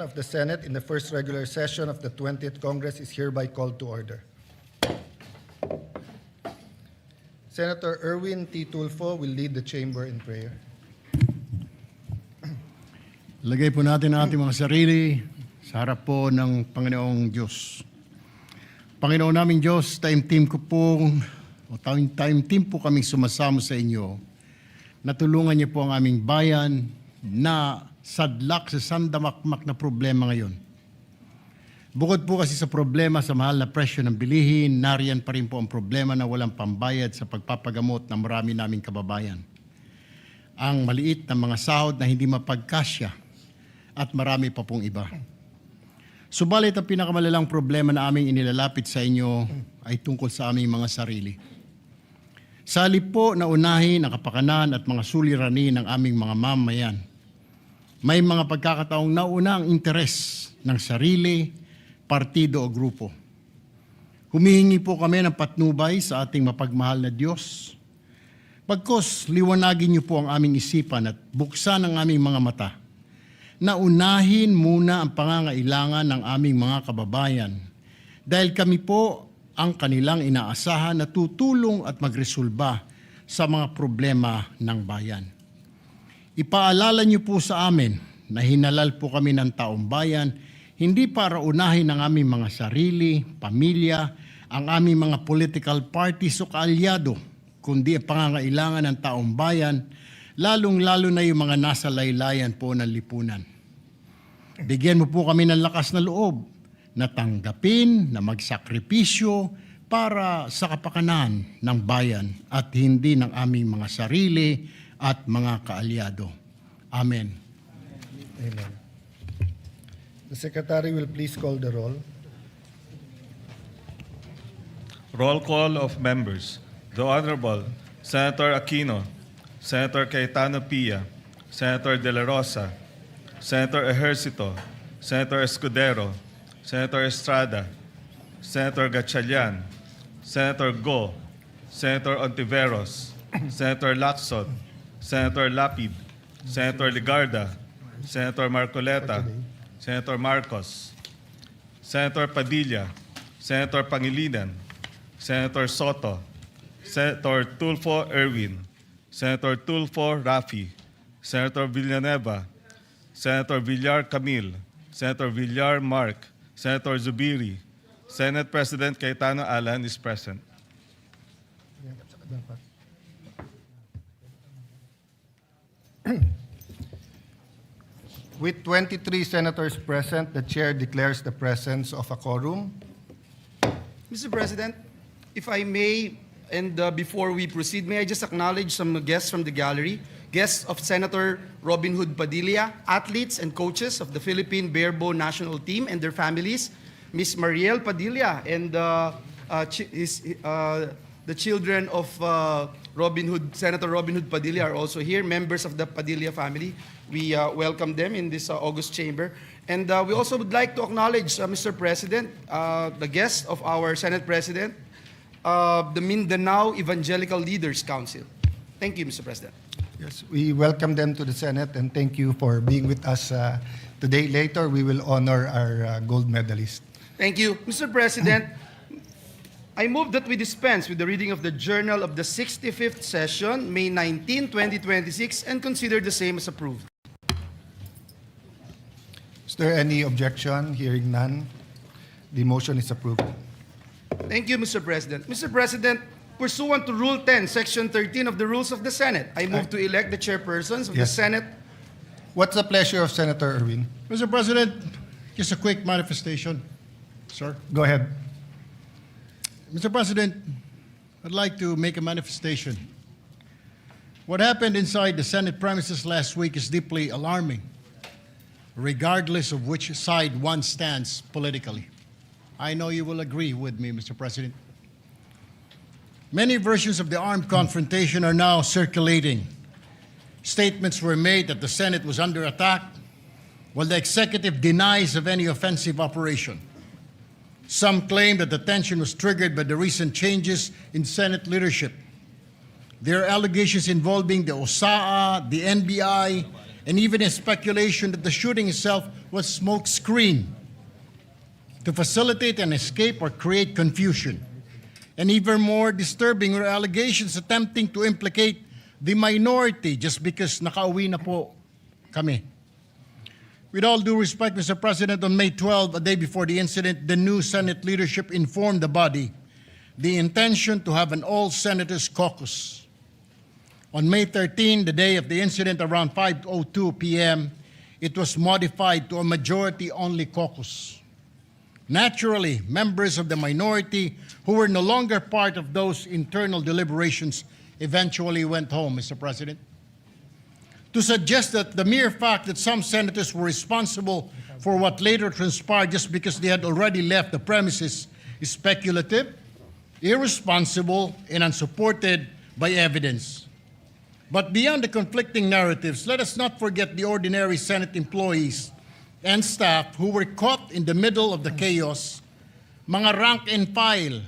of the Senate in the first regular session of the 20th Congress is hereby called to order. Senator Erwin T. Tulfo will lead the chamber in prayer. Lagay po natin ang ating mga sarili sa harap po ng Panginoong Diyos. Panginoon naming Diyos, time-team po kaming sumasamo sa inyo. Natulungan niyo po ang aming bayan na sadlak sa sandamakmak na problema ngayon. Bukod po kasi sa problema sa mahal na presyo ng bilihin, nariyan pa rin po ang problema na walang pambayad sa pagpapagamot ng marami naming kababayan. Ang maliit na mga sahod na hindi mapagkasya at marami pa pong iba. Subalit ang pinakamalalang problema na aming inilalapit sa inyo ay tungkol sa aming mga sarili. Sa halip po na unahin ang kapakanan at mga suliranin ng aming mga mamayan, may mga pagkakataong nauna ang interes ng sarili, partido o grupo. Humihingi po kami ng patnubay sa ating mapagmahal na Diyos. Pagkos liwanagin niyo po ang aming isipan at buksan ang aming mga mata na unahin muna ang pangangailangan ng aming mga kababayan dahil kami po ang kanilang inaasahan na tutulong at magresolba sa mga problema ng bayan. Ipaalala niyo po sa amin na hinalal po kami ng taong bayan hindi para unahin ang aming mga sarili, pamilya, ang aming mga political parties o kaalyado, kundi ang pangangailangan ng taong bayan, lalong-lalo na yung mga nasa laylayan po ng lipunan. Bigyan mo po kami ng lakas na loob na tanggapin, na magsakripisyo para sa kapakanan ng bayan at hindi ng aming mga sarili at mga kaalyado. Amen. Amen. The Secretary will please call the roll. Roll call of members. The Honorable Senator Aquino, Senator Cayetano Pia, Senator De La Rosa, Senator Ejercito, Senator Escudero, Senator Estrada, Senator Gatchalian, Senator Go, Senator Ontiveros, Senator Lacson, Senator Lapid, Senator Ligarda, Senator Marcoleta, Senator Marcos, Senator Padilla, Senator Pangilinan, Senator Soto, Senator Tulfo Erwin, Senator Tulfo Rafi, Senator Villanueva, Senator Villar Camille, Senator Villar Mark, Senator Zubiri, Senate President Cayetano Alan is present. With 23 senators present, the chair declares the presence of a quorum. Mr. President, if I may, and before we proceed, may I just acknowledge some guests from the gallery, guests of Senator Robin Hood Padilla, athletes and coaches of the Philippine Barebow national team and their families, Ms. Mariel Padilla and the children of Senator Robin Hood Padilla are also here, members of the Padilla family. We welcome them in this August chamber. And we also would like to acknowledge, Mr. President, the guest of our Senate President, the Mindanao Evangelical Leaders Council. Thank you, Mr. President. Yes, we welcome them to the Senate and thank you for being with us today. Later, we will honor our gold medalist. Thank you. Mr. President, I move that we dispense with the reading of the Journal of the 65th Session, May 19, 2026, and consider the same as approved. Is there any objection? Hearing none, the motion is approved. Thank you, Mr. President. Mr. President, pursuant to Rule 10, Section 13 of the Rules of the Senate, I move to elect the chairpersons of the Yes. Senate. What's the pleasure of Senator Erwin? Mr. President, just a quick manifestation, sir. Go ahead. Mr. President, I'd like to make a manifestation. What happened inside the Senate premises last week is deeply alarming, regardless of which side one stands politically. I know you will agree with me, Mr. President. Many versions of the armed confrontation are now circulating. Statements were made that the Senate was under attack, while the executive denies of any offensive operation. Some claim that the tension was triggered by the recent changes in Senate leadership. There are allegations involving the OSAA, the NBI, and even a speculation that the shooting itself was smoke screen to facilitate an escape or create confusion. And even more disturbing were allegations attempting to implicate the minority just because nakauwi na po kami. With all due respect, Mr. President, on May 12, a day before the incident, the new Senate leadership informed the body the intention to have an all-senators caucus. On May 13, the day of the incident, around 5:02 p.m., it was modified to a majority-only caucus. Naturally, members of the minority who were no longer part of those internal deliberations eventually went home, Mr. President. To suggest that the mere fact that some senators were responsible for what later transpired just because they had already left the premises is speculative, irresponsible, and unsupported by evidence. But beyond the conflicting narratives, let us not forget the ordinary Senate employees and staff who were caught in the middle of the chaos, mga rank and file,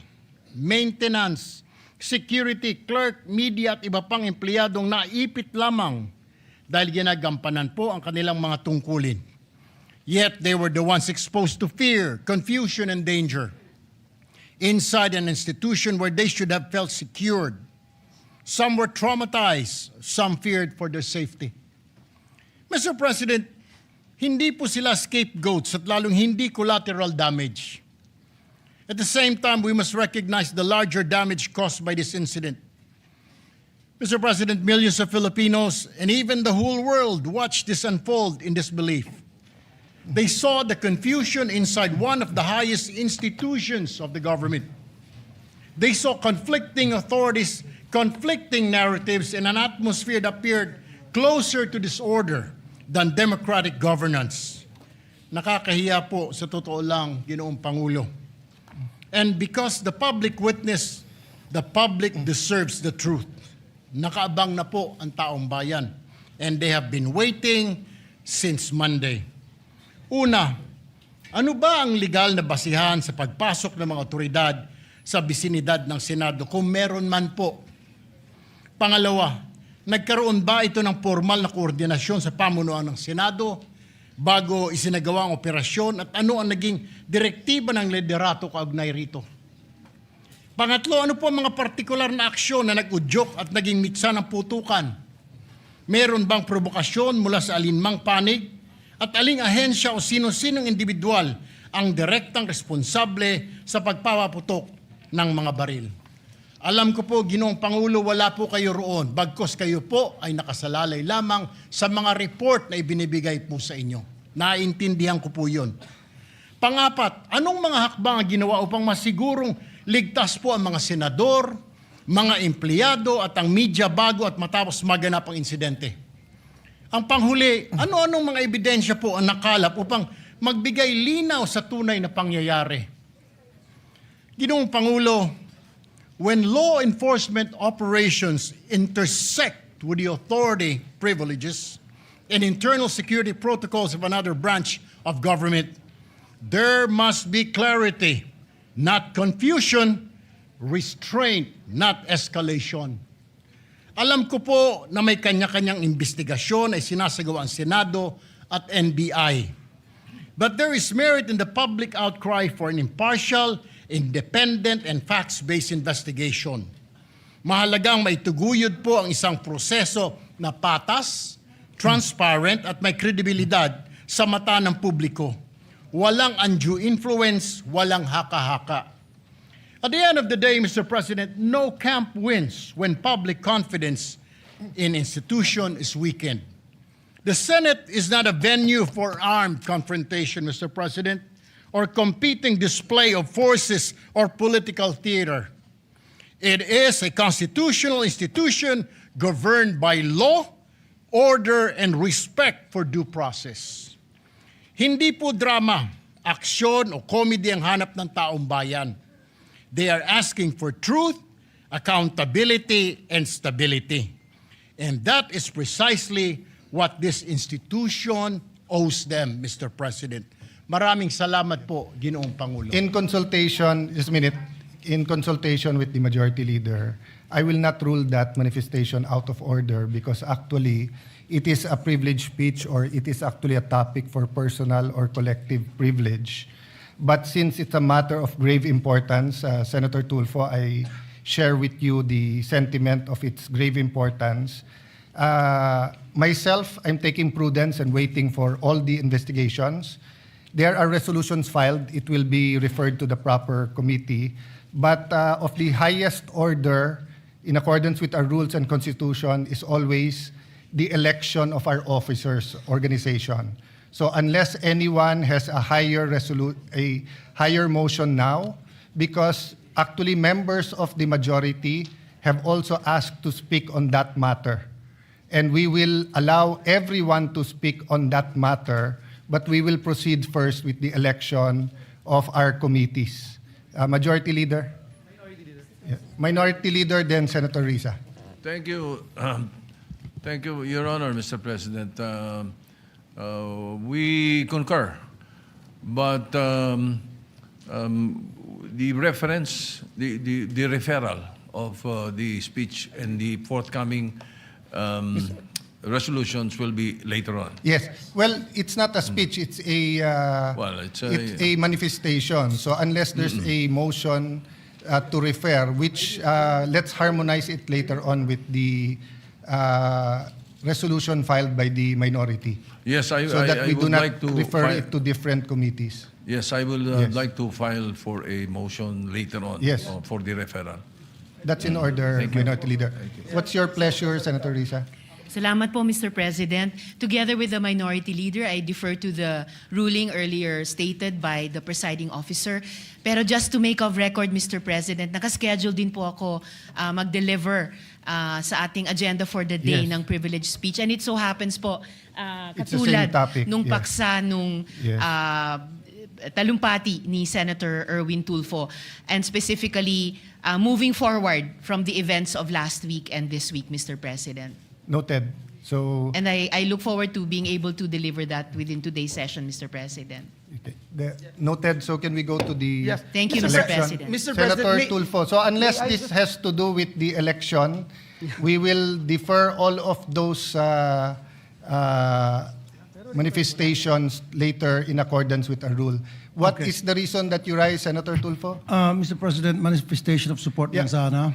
maintenance, security, clerk, media at iba pang empleyadong naipit lamang dahil ginagampanan po ang kanilang mga tungkulin. Yet they were the ones exposed to fear, confusion, and danger inside an institution where they should have felt secured. Some were traumatized, some feared for their safety. Mr. President, hindi po sila scapegoats at lalong hindi collateral damage. At the same time, we must recognize the larger damage caused by this incident. Mr. President, millions of Filipinos and even the whole world watched this unfold in disbelief. They saw the confusion inside one of the highest institutions of the government. They saw conflicting authorities, conflicting narratives, and an atmosphere that appeared closer to disorder than democratic governance. Nakakahiya po sa totoo lang, Ginoong Pangulo. And because the public witnessed, the public deserves the truth. Nakaabang na po ang taong bayan. And they have been waiting since Monday. Una, ano ba ang legal na basihan sa pagpasok ng mga otoridad sa bisinidad ng Senado kung meron man po? Pangalawa, nagkaroon ba ito ng formal na koordinasyon sa pamunuan ng Senado bago isinagawa ang operasyon at ano ang naging direktiba ng liderato kaugnay rito? Pangatlo, ano po ang mga partikular na aksyon na nag-udyok at naging mitsa ng putukan? Meron bang provokasyon mula sa alinmang panig? At aling ahensya o sino-sinong individual ang direktang responsable sa pagpapaputok ng mga baril? Alam ko po, Ginoong Pangulo, wala po kayo roon. Bagkos kayo po ay nakasalalay lamang sa mga report na ibinibigay po sa inyo. Naintindihan ko po yun. Pangapat, anong mga hakbang ang ginawa upang masigurong ligtas po ang mga senador, mga empleyado at ang media bago at matapos maganap ang insidente? Ang panghuli, ano-anong mga ebidensya po ang nakalap upang magbigay linaw sa tunay na pangyayari? Ginoong Pangulo, when law enforcement operations intersect with the authority privileges and internal security protocols of another branch of government, there must be clarity, not confusion, restraint, not escalation. Alam ko po na may kanya-kanyang investigasyon ay sinasagawa ang Senado at NBI. But there is merit in the public outcry for an impartial, independent, and facts-based investigation. Mahalagang maituguyod po ang isang proseso na patas, transparent, at may kredibilidad sa mata ng publiko. Walang undue influence, walang haka-haka. At the end of the day, Mr. President, no camp wins when public confidence in institution is weakened. The Senate is not a venue for armed confrontation, Mr. President, or competing display of forces or political theater. It is a constitutional institution governed by law, order, and respect for due process. Hindi po drama, aksyon o comedy ang hanap ng taong bayan. They are asking for truth, accountability, and stability. And that is precisely what this institution owes them, Mr. President. Maraming salamat po, Ginoong Pangulo. In consultation, just a minute, in consultation with the majority leader, I will not rule that manifestation out of order because actually it is a privileged speech or it is actually a topic for personal or collective privilege. But since it's a matter of grave importance, Senator Tulfo, I share with you the sentiment of its grave importance. Myself, I'm taking prudence and waiting for all the investigations. There are resolutions filed. It will be referred to the proper committee. But of the highest order, in accordance with our rules and constitution, is always the election of our officers organization. So unless anyone has a higher motion now, because actually members of the majority have also asked to speak on that matter. And we will allow everyone to speak on that matter, but we will proceed first with the election of our committees. Majority Leader? Minority Leader. Yeah. Minority Leader, then Senator Risa. Thank you. Thank you, Your Honor, Mr. President. We concur, but the reference, the referral of the speech and the forthcoming resolutions will be later on. Yes. Well, it's not a speech. It's a it's a manifestation. So unless there's a motion to refer, which let's harmonize it later on with the resolution filed by the minority. Yes, so that we do would not like to refer it to different committees. Yes, I will Yes. like to file for a motion later on Yes. For the referral. That's in order, Thank you. Minority Leader. What's your pleasure, Senator Risa? Salamat po, Mr. President. Together with the Minority Leader, I defer to the ruling earlier stated by the presiding officer. Pero just to make of record, Mr. President, nakaschedule din po ako mag-deliver sa ating agenda for the day Yes. ng privileged speech. And it so happens po, It's the same katulad topic, nung yes. paksa nung Yes. talumpati ni Senator Erwin Tulfo, and specifically moving forward from the events of last week and this week, Mr. President. Noted. So, And I look forward to being able to deliver that within today's session, Mr. President. noted. So can we go to the Yes. Thank you, election? Mr. President. Mr. Senator President, Tulfo. So unless may I this just- has to do with the election, we will defer all of those manifestations later in accordance with our rule. What is the reason that you rise, Senator Tulfo? Mr. President, manifestation of support Yeah. lang sana.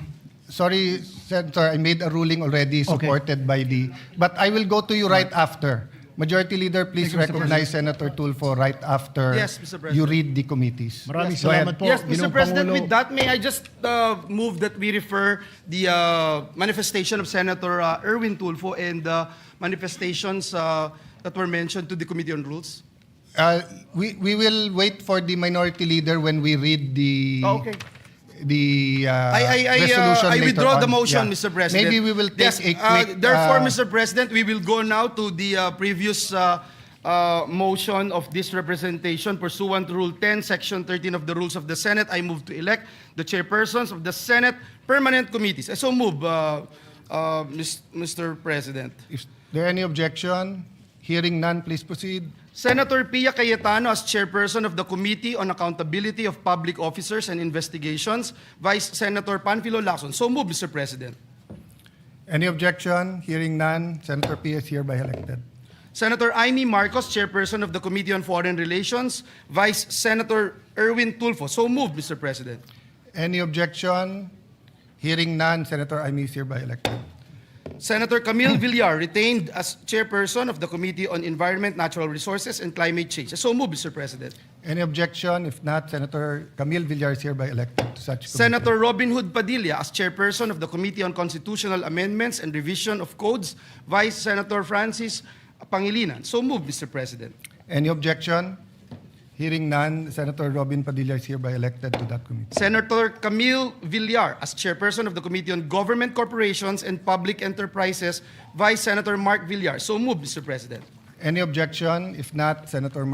Sorry, Senator, I made a ruling already supported by the... But I will go to you right after. Majority Leader, please Thank you, Mr. recognize Senator Tulfo right after Yes, Mr. President. you read the committees. Maraming Go ahead. salamat po. Yes, Mr. Ginoong President, Pangulo. with that, may I just move that we refer the manifestation of Senator Erwin Tulfo and manifestations that were mentioned to the Committee on Rules? We will wait for the Minority Leader when we read the... Okay. The resolution I later withdraw the on. motion, Yeah. Mr. President. Maybe we will take Yes, a quick... therefore, Mr. President, we will go now to the previous motion of this representation pursuant to Rule 10, Section 13 of the Rules of the Senate. I move to elect the chairpersons of the Senate Permanent Committees. I so move, Mr. President. Is there any objection? Hearing none, please proceed. Senator Pia Cayetano as chairperson of the Committee on Accountability of Public Officers and Investigations. Vice Senator Panfilo Lacson. So move, Mr. President. Any objection? Hearing none, Senator P is hereby elected. Senator Amy Marcos, chairperson of the Committee on Foreign Relations. Vice Senator Erwin Tulfo. So move, Mr. President. Any objection? Hearing none, Senator Amy is hereby elected. Senator Camille Villar, retained as chairperson of the Committee on Environment, Natural Resources, and Climate Change. So move, Mr. President. Any objection? If not, Senator Camille Villar is hereby elected to such committee. Senator Robin Hood Padilla as chairperson of the Committee on Constitutional Amendments and Revision of Codes. Vice Senator Francis Pangilinan. So move, Mr. President. Any objection? Hearing none, Senator Robin Padilla is hereby elected to that committee. Senator Camille Villar as chairperson of the Committee on Government Corporations and Public Enterprises. Vice Senator Mark Villar. So move, Mr. President. Any objection? If not, Senator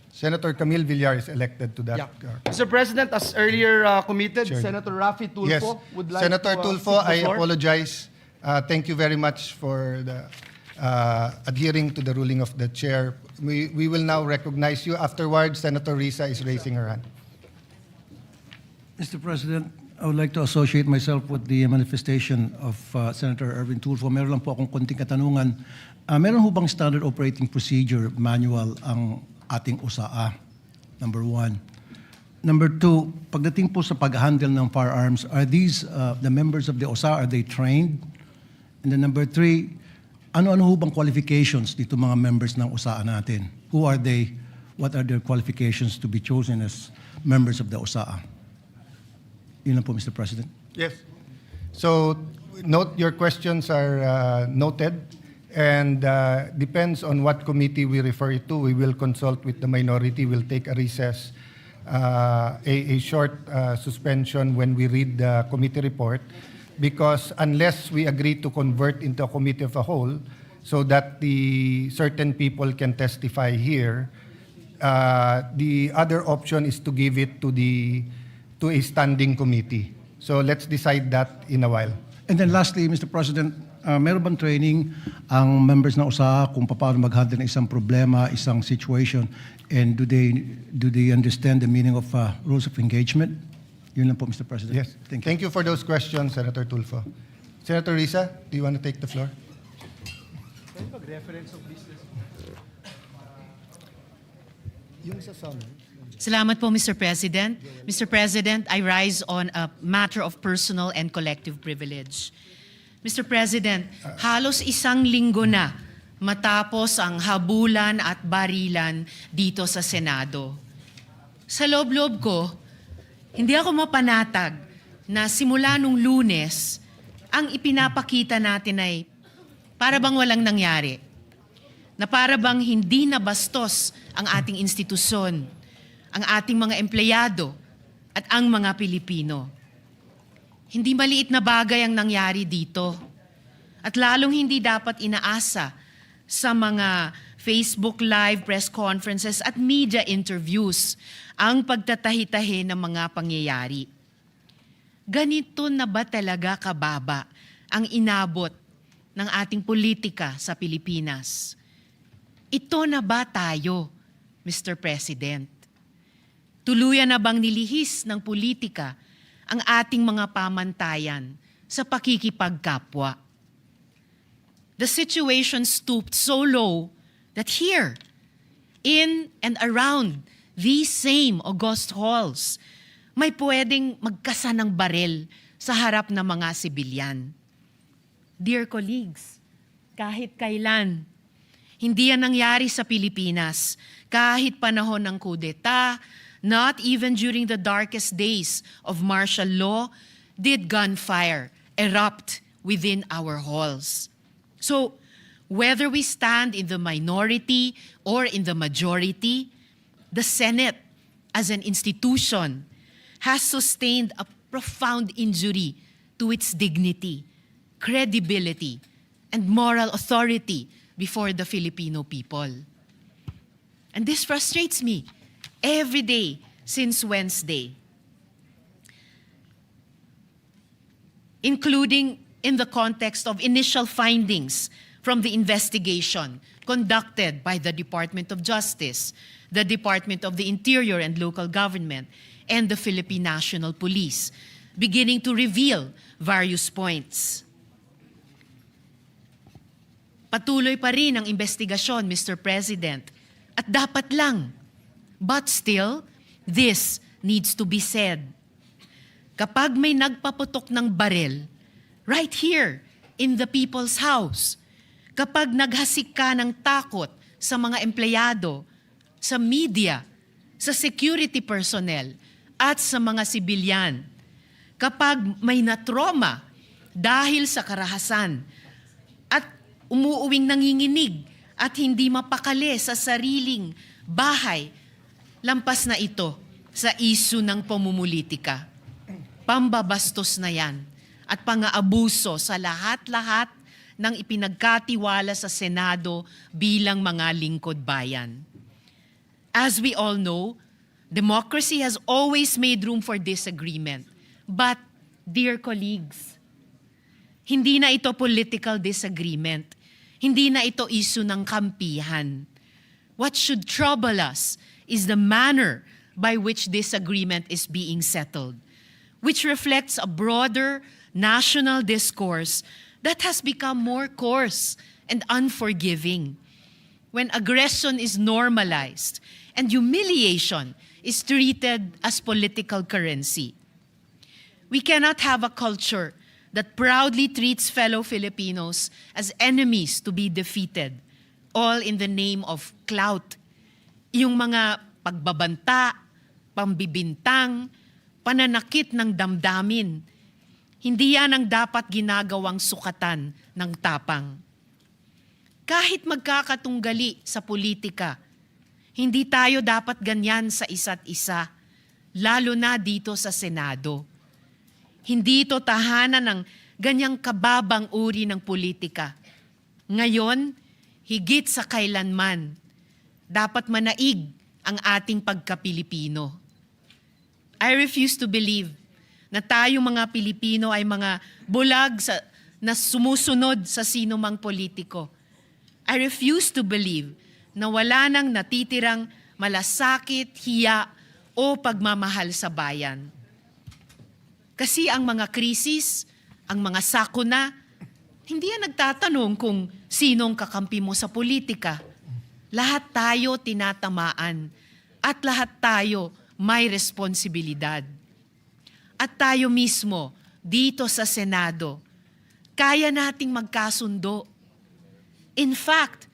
Senator Camille Villar is elected to that. Mr. President, as earlier committed, Chair. Senator Rafi Tulfo Yes, would like Senator to Tulfo, take the I floor. apologize. Thank you very much for the adhering to the ruling of the chair. We will now recognize you. Afterwards, Senator Risa is raising her hand. Mr. President, I would like to associate myself with the manifestation of Senator Erwin Tulfo. Meron lang po akong konting katanungan. Meron ho bang standard operating procedure manual ang ating USAA? Number one. Number two, pagdating po sa pag-handle ng firearms, are these, the members of the USAA, are they trained? And then number three, ano-ano ho bang qualifications dito mga members ng USAA natin? Who are they? What are their qualifications to be chosen as members of the USAA? Yun lang po, Mr. President. Yes. So, note your questions are noted, and depends on what committee we refer it to. We will consult with the minority. We'll take a recess, a short suspension when we read the committee report, because unless we agree to convert into a committee of a whole, so that the certain people can testify here, the other option is to give it to a standing committee. So let's decide that in a while. And then lastly, Mr. President, meron bang training ang members ng USAA kung paano mag-handle ng isang problema, isang situation, and do they understand the meaning of rules of engagement? Yun lang po, Mr. President. Yes. Thank you. Thank you for those questions, Senator Tulfo. Senator Risa, do you want to take the floor? Yung sa summary. Salamat po, Mr. President. Mr. President, I rise on a matter of personal and collective privilege. Mr. President, halos isang linggo na matapos ang habulan at barilan dito sa Senado. Sa loob-loob ko, hindi ako mapanatag na simula nung Lunes, ang ipinapakita natin ay para bang walang nangyari. Na para bang hindi nabastos ang ating institusyon, ang ating mga empleyado at ang mga Pilipino. Hindi maliit na bagay ang nangyari dito. At lalong hindi dapat inaasa sa mga Facebook Live, press conferences at media interviews ang pagtatahi-tahi ng mga pangyayari. Ganito na ba talaga kababa ang inabot ng ating politika sa Pilipinas? Ito na ba tayo, Mr. President? Tuluyan na bang nilihis ng politika ang ating mga pamantayan sa pakikipagkapwa? The situation stooped so low that here, in and around these same august halls, may pwedeng magkasa ng barel sa harap ng mga sibilyan. Dear colleagues, kahit kailan, hindi yan nangyari sa Pilipinas, kahit panahon ng kudeta. Not even during the darkest days of martial law did gunfire erupt within our halls. So, whether we stand in the minority or in the majority, the Senate as an institution has sustained a profound injury to its dignity, credibility, and moral authority before the Filipino people. And this frustrates me every day since Wednesday, including in the context of initial findings from the investigation conducted by the Department of Justice, the Department of the Interior and Local Government, and the Philippine National Police, beginning to reveal various points. Patuloy pa rin ang investigasyon, Mr. President, at dapat lang. But still, this needs to be said. Kapag may nagpaputok ng barel, right here in the people's house, kapag naghasik ka ng takot sa mga empleyado, sa media, sa security personnel, at sa mga sibilyan, kapag may natroma dahil sa karahasan, at umuuwing nanginginig at hindi mapakali sa sariling bahay, lampas na ito sa isyu ng pamumulitika. Pambabastos na yan at pang-aabuso sa lahat-lahat ng ipinagkatiwala sa Senado bilang mga lingkod bayan. As we all know, democracy has always made room for disagreement. But, dear colleagues, hindi na ito political disagreement. Hindi na ito isyu ng kampihan. What should trouble us is the manner by which this agreement is being settled. which reflects a broader national discourse that has become more coarse and unforgiving. When aggression is normalized and humiliation is treated as political currency. We cannot have a culture that proudly treats fellow Filipinos as enemies to be defeated, all in the name of clout. Yung mga pagbabanta, pambibintang, pananakit ng damdamin, hindi yan ang dapat ginagawang sukatan ng tapang. Kahit magkakatunggali sa politika, hindi tayo dapat ganyan sa isa't isa, lalo na dito sa Senado. Hindi ito tahanan ng ganyang kababang uri ng politika. Ngayon, higit sa kailanman, dapat manaig ang ating pagka-Pilipino. I refuse to believe na tayong mga Pilipino ay mga bulag na sumusunod sa sinumang politiko. I refuse to believe na wala nang natitirang malasakit, hiya o pagmamahal sa bayan. Kasi ang mga krisis, ang mga sakuna, hindi yan nagtatanong kung sinong kakampi mo sa politika. Lahat tayo tinatamaan at lahat tayo may responsibilidad. At tayo mismo, dito sa Senado, kaya nating magkasundo. In fact,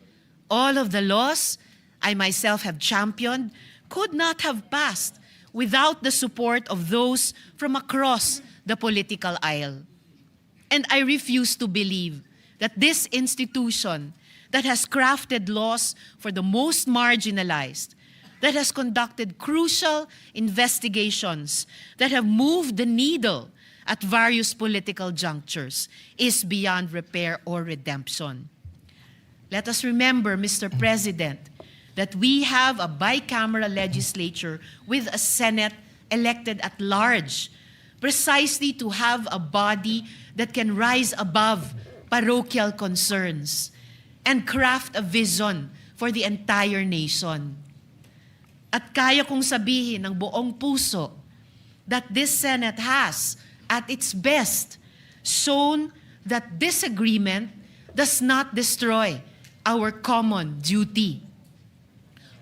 all of the laws I myself have championed could not have passed without the support of those from across the political aisle. And I refuse to believe that this institution that has crafted laws for the most marginalized, that has conducted crucial investigations, that have moved the needle at various political junctures, is beyond repair or redemption. Let us remember, Mr. President, that we have a bicameral legislature with a Senate elected at large, precisely to have a body that can rise above parochial concerns and craft a vision for the entire nation. At kaya kong sabihin ng buong puso that this Senate has, at its best, shown that disagreement does not destroy our common duty.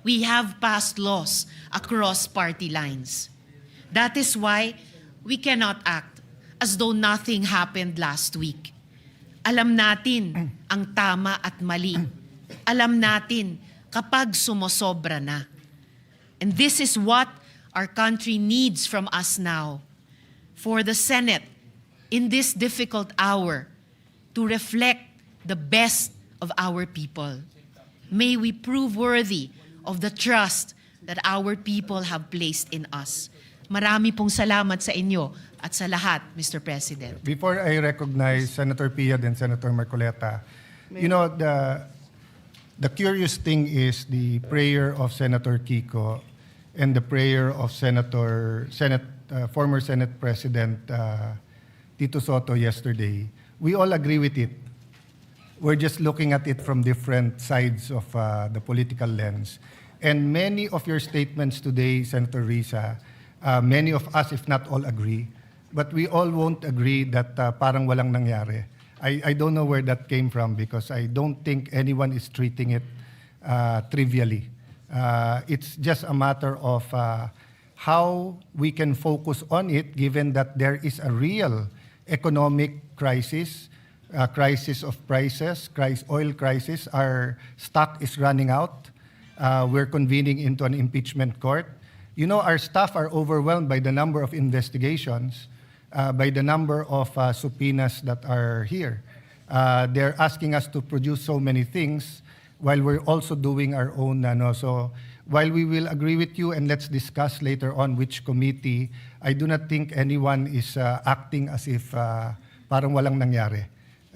We have passed laws across party lines. That is why we cannot act as though nothing happened last week. Alam natin ang tama at mali. Alam natin kapag sumosobra na. And this is what our country needs from us now. For the Senate, in this difficult hour, to reflect the best of our people. May we prove worthy of the trust that our people have placed in us. Marami pong salamat sa inyo at sa lahat, Mr. President. Before I recognize Senator Pia and Senator Marcoleta, you know, the curious thing is the prayer of Senator Kiko and the prayer of former Senate President Tito Soto yesterday. We all agree with it. We're just looking at it from different sides of the political lens. And many of your statements today, Senator Risa, many of us, if not all, agree. But we all won't agree that parang walang nangyari. I don't know where that came from because I don't think anyone is treating it trivially. It's just a matter of how we can focus on it given that there is a real economic crisis, crisis of prices, oil crisis. Our stock is running out. We're convening into an impeachment court. You know, our staff are overwhelmed by the number of investigations, by the number of subpoenas that are here. They're asking us to produce so many things while we're also doing our own. So while we will agree with you and let's discuss later on which committee, I do not think anyone is acting as if parang walang nangyari.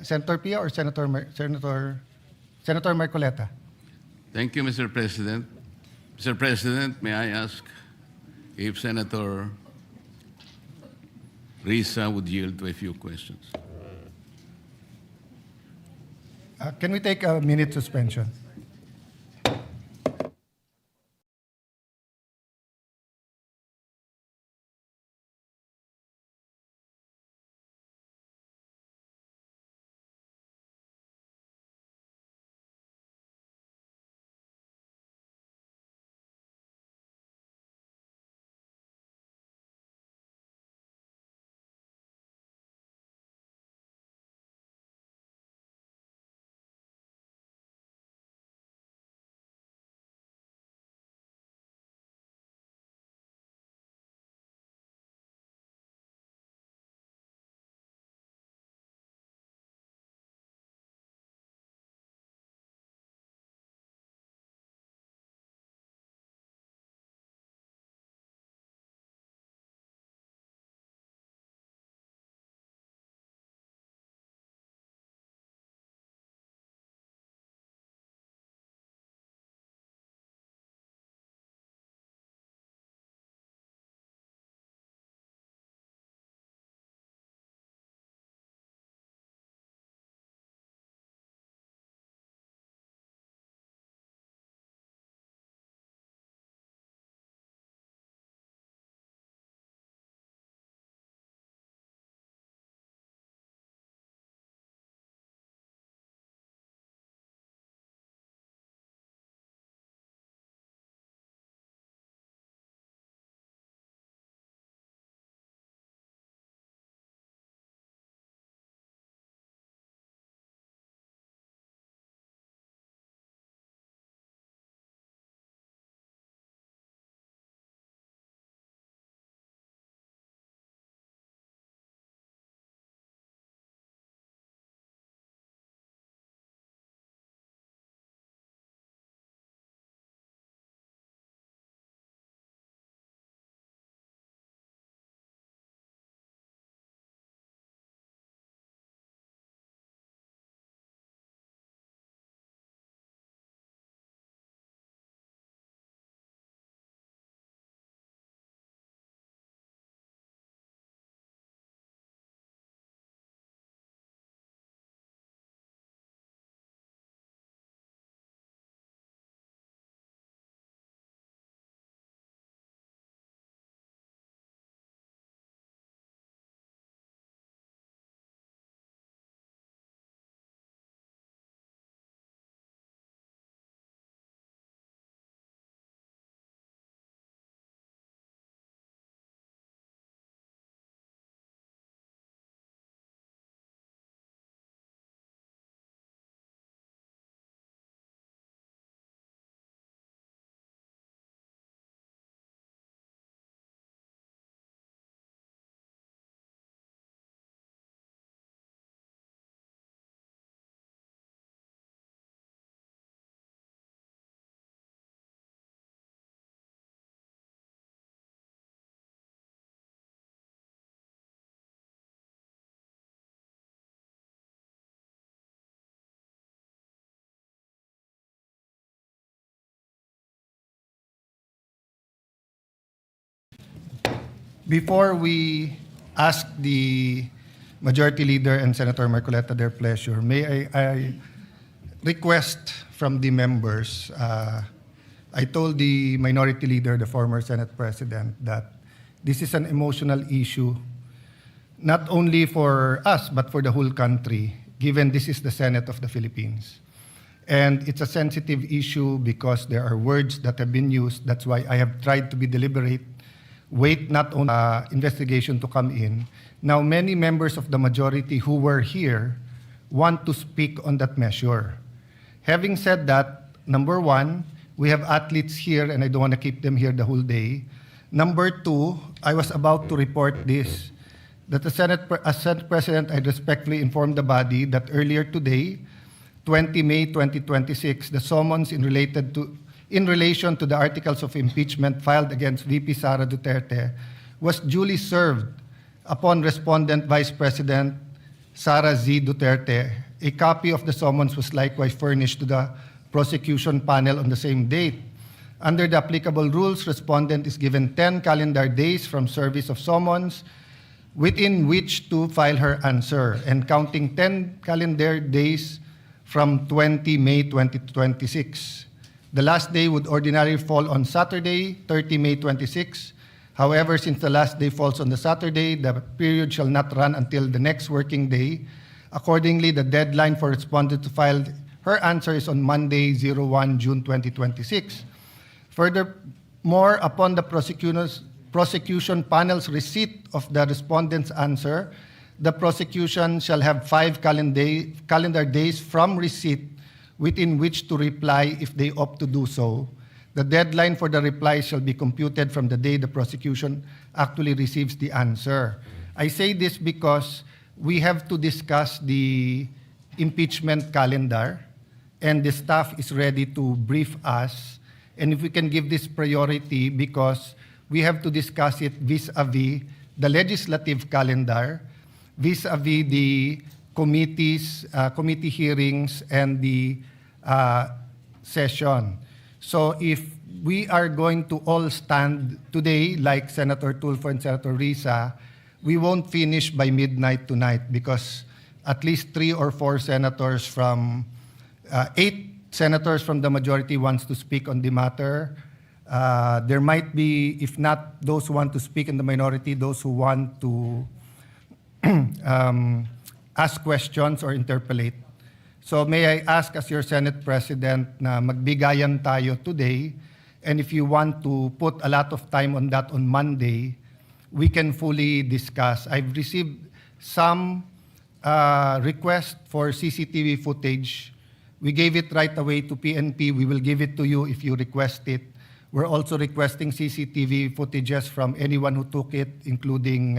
Senator Pia or Senator Marcoleta? Thank you, Mr. President. Mr. President, may I ask if Senator Risa would yield to a few questions? Can we take a minute suspension? Before we ask the Majority Leader and Senator Marcoleta their pleasure, may I request from the members, I told the Minority Leader, the former Senate President, that this is an emotional issue, not only for us, but for the whole country, given this is the Senate of the Philippines. And it's a sensitive issue because there are words that have been used. That's why I have tried to be deliberate, wait not on investigation to come in. Now, many members of the majority who were here want to speak on that measure. Having said that, number one, we have athletes here and I don't want to keep them here the whole day. Number two, I was about to report this, that as Senate President, I respectfully informed the body that earlier today, 20 May 2026, the summons in relation to the articles of impeachment filed against VP Sara Duterte was duly served upon respondent Vice President Sara Z. Duterte. A copy of the summons was likewise furnished to the prosecution panel on the same date. Under the applicable rules, respondent is given 10 calendar days from service of summons within which to file her answer, and counting 10 calendar days from 20 May 2026. The last day would ordinarily fall on Saturday, 30 May 26. However, since the last day falls on the Saturday, the period shall not run until the next working day. Accordingly, the deadline for respondent to file her answer is on Monday, 01 June 2026. Furthermore, upon the prosecution panel's receipt of the respondent's answer, the prosecution shall have 5 calendar days from receipt within which to reply if they opt to do so. The deadline for the reply shall be computed from the day the prosecution actually receives the answer. I say this because we have to discuss the impeachment calendar, and the staff is ready to brief us. And if we can give this priority, because we have to discuss it vis-a-vis the legislative calendar, vis-a-vis the committee hearings and the session. So if we are going to all stand today, like Senator Tulfo and Senator Risa, we won't finish by midnight tonight, because at least 3 or 4 senators from 8 senators from the majority wants to speak on the matter. There might be, if not those who want to speak in the minority, those who want to ask questions or interpolate. So may I ask, as your Senate President, na magbigayan tayo today, and if you want to put a lot of time on that on Monday, we can fully discuss. I've received some request for CCTV footage. We gave it right away to PNP. We will give it to you if you request it. We're also requesting CCTV footages from anyone who took it, including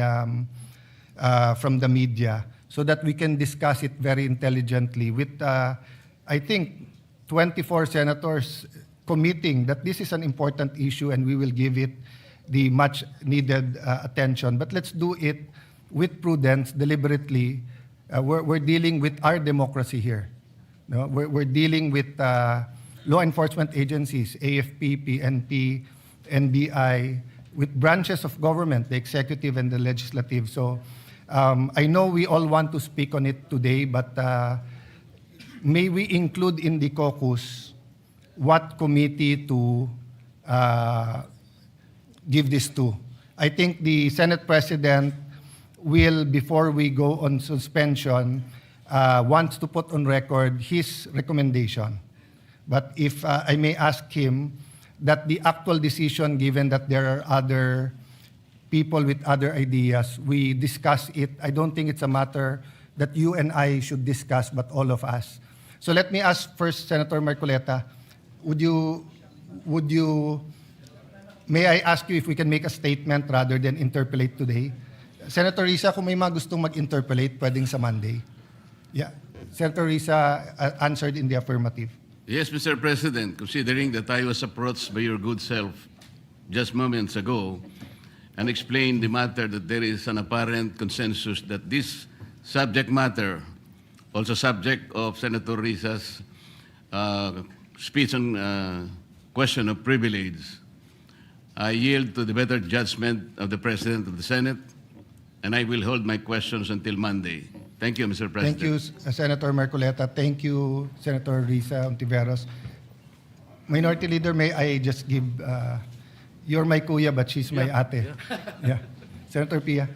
from the media, so that we can discuss it very intelligently with, I think, 24 senators committing that this is an important issue and we will give it the much needed attention. But let's do it with prudence, deliberately. We're dealing with our democracy here. No? We're dealing with law enforcement agencies, AFP, PNP, NBI, with branches of government, the executive and the legislative. So I know we all want to speak on it today, but may we include in the caucus what committee to give this to. I think the Senate President will, before we go on suspension, wants to put on record his recommendation. But if I may ask him, that the actual decision, given that there are other people with other ideas, we discuss it. I don't think it's a matter that you and I should discuss, but all of us. So let me ask first, Senator Marcoleta, may I ask you if we can make a statement rather than interpolate today? Senator Risa, kung may mga gustong mag-interpolate, pwedeng sa Monday. Yeah. Senator Risa answered in the affirmative. Yes, Mr. President, considering that I was approached by your good self just moments ago and explained the matter that there is an apparent consensus that this subject matter, also subject of Senator Risa's speech on question of privilege, I yield to the better judgment of the President of the Senate, and I will hold my questions until Monday. Thank you, Mr. President. Thank you, Senator Marcoleta. Thank you, Senator Risa Ontiveros. Minority Leader, may I just give, you're my kuya, but she's my ate. Yeah. Senator Pia.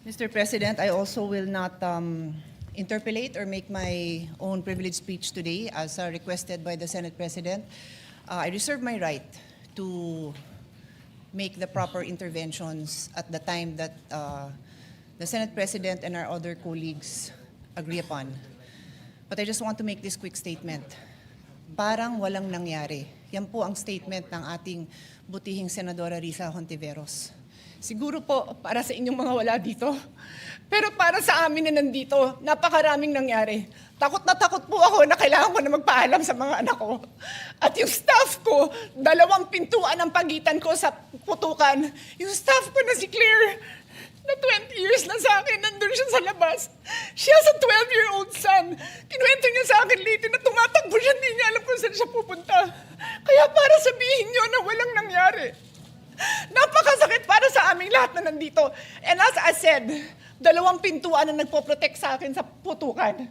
Mr. President, I also will not interpolate or make my own privileged speech today as requested by the Senate President. I reserve my right to make the proper interventions at the time that the Senate President and our other colleagues agree upon. But I just want to make this quick statement. Parang walang nangyari. Yan po ang statement ng ating butihing Senadora Risa Hontiveros. Siguro po para sa inyong mga wala dito. Pero para sa amin na nandito, napakaraming nangyari. Takot na takot po ako na kailangan ko na magpaalam sa mga anak ko. At yung staff ko, 2 pintuan ang pagitan ko sa putukan. Yung staff ko na si Claire, na 20 years na sa akin, nandun siya sa labas. She has a 12-year-old son. Kinuwento niya sa akin later na tumatakbo siya, hindi niya alam kung saan siya pupunta. Kaya para sabihin niyo na walang nangyari. Napakasakit para sa aming lahat na nandito. And as I said, 2 pintuan na nagpo-protect sa akin sa putukan.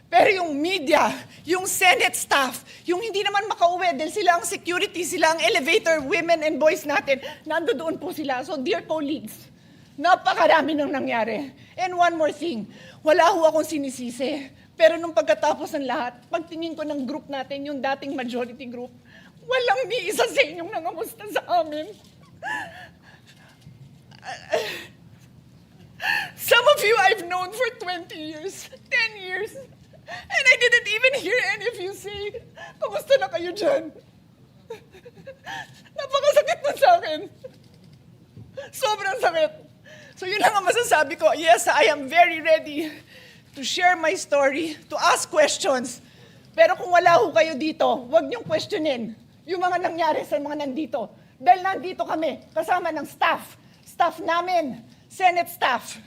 Pero yung media, yung Senate staff, yung hindi naman makauwi dahil sila ang security, sila ang elevator, women and boys natin, nandoon po sila. So dear colleagues, napakarami nang nangyari. And one more thing, wala ho akong sinisisi. Pero nung pagkatapos ng lahat, pagtingin ko ng group natin, yung dating majority group, walang ni isa sa inyong nangamusta sa amin. Some of you I've known for 20 years, 10 years, and I didn't even hear any of you say, kamusta na kayo dyan? Napakasakit na sa akin. Sobrang sakit. So yun lang ang masasabi ko. Yes, I am very ready to share my story, to ask questions. Pero kung wala ho kayo dito, huwag niyong questionin yung mga nangyari sa mga nandito. Dahil nandito kami, kasama ng staff namin, Senate staff.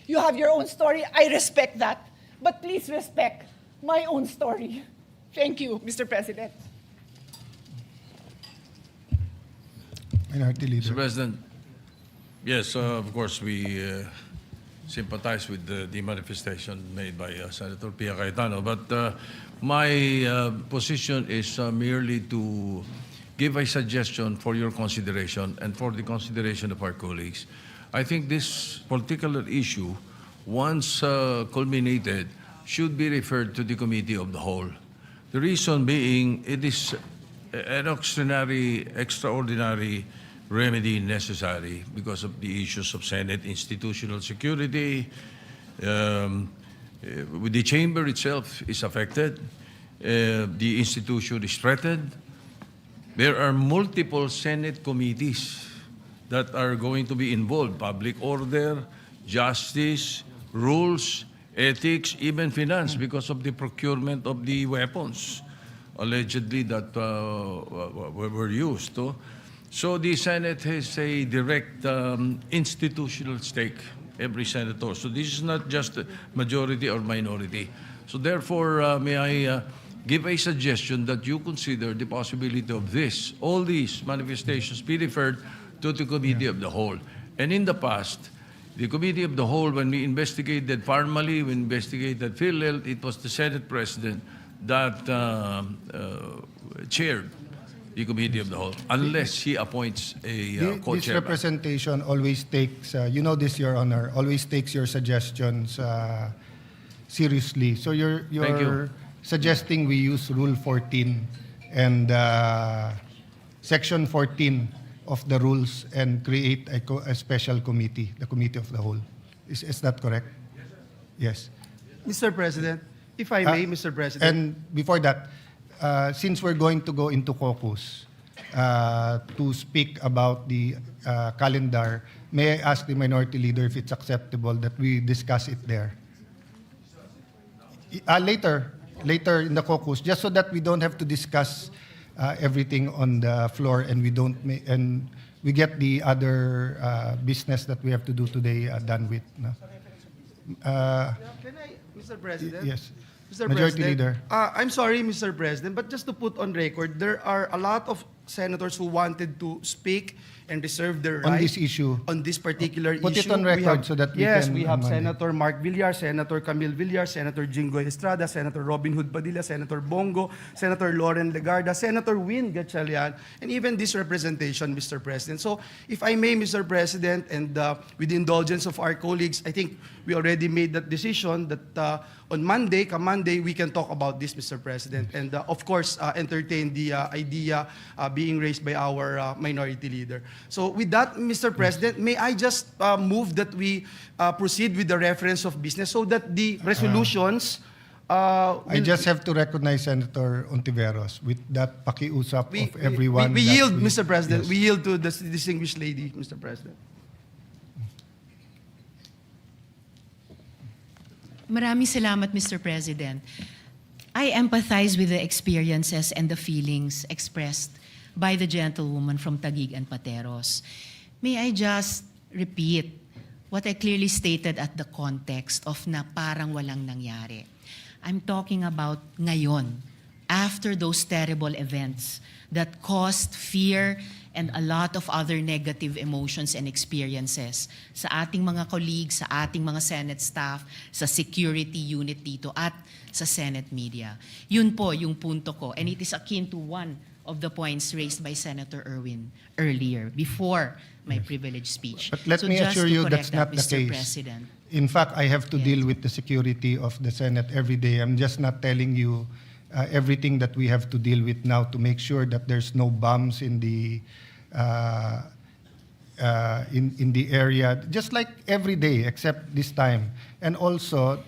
You have your own story. I respect that. But please respect my own story. Thank you, Mr. President. Minority Leader. Mr. President, yes, of course, we sympathize with the manifestation made by Senator Pia Cayetano. But my position is merely to give a suggestion for your consideration and for the consideration of our colleagues. I think this particular issue, once culminated, should be referred to the Committee of the Whole. The reason being, it is an extraordinary remedy necessary because of the issues of Senate institutional security. The chamber itself is affected. The institution is threatened. There are multiple Senate committees that are going to be involved: public order, justice, rules, ethics, even finance, because of the procurement of the weapons allegedly that were used. So the Senate has a direct institutional stake, every senator. So this is not just majority or minority. So therefore, may I give a suggestion that you consider the possibility of all these manifestations be referred to the Committee of the Whole. And in the past, the Committee of the Whole, when we investigated formally, we investigated PhilHealth, it was the Senate President that chaired the Committee of the Whole, unless he appoints a This co-chair. representation always takes, you know this, Your Honor, always takes your suggestions seriously. So Thank you. you're suggesting we use Rule 14 and Section 14 of the rules and create a special committee, the Committee of the Whole. Is that correct? Yes. Mr. President, if I may, Mr. President. And before that, since we're going to go into caucus to speak about the calendar, may I ask the Minority Leader if it's acceptable that we discuss it there? Later in the caucus, just so that we don't have to discuss everything on the floor and we get the other business that we have to do today done with. No? Can I, Mr. President? Yes. Mr. Majority President, Leader. I'm sorry, Mr. President, but just to put on record, there are a lot of senators who wanted to speak and reserve their On right this issue. on this particular issue. Put it on We record have- so that we yes, can we have amend it. Senator Mark Villar, Senator Camille Villar, Senator Jingoy Estrada, Senator Robin Hood Padilla, Senator Bongo, Senator Loren Legarda, Senator Win Gatchalian, and even this representation, Mr. President. So, if I may, Mr. President, and with the indulgence of our colleagues, I think we already made that decision that on Monday, come Monday, we can talk about this, Mr. President, and of course, entertain the idea being raised by our minority leader. So with that, Mr. President, may I just move that we proceed with the reference of business so that the resolutions I just have to recognize Senator Ontiveros with that pakiusap of everyone. we that yield, Mr. President. Yes. We yield to the distinguished lady, Mr. President. Maraming salamat, Mr. President. I empathize with the experiences and the feelings expressed by the gentlewoman from Taguig and Pateros. May I just repeat what I clearly stated at the context of na parang walang nangyari. I'm talking about ngayon, after those terrible events that caused fear and a lot of other negative emotions and experiences sa ating mga colleagues, sa ating mga Senate staff, sa security unit dito at sa Senate media. Yun po yung punto ko. And it is akin to one of the points raised by Senator Erwin earlier, before my privileged speech. But let So me just assure to you correct that's not that, the Mr. case. President. In fact, I have to Yes. deal with the security of the Senate every day. I'm just not telling you everything that we have to deal with now to make sure that there's no bombs in the in the area, just like every day except this time, and also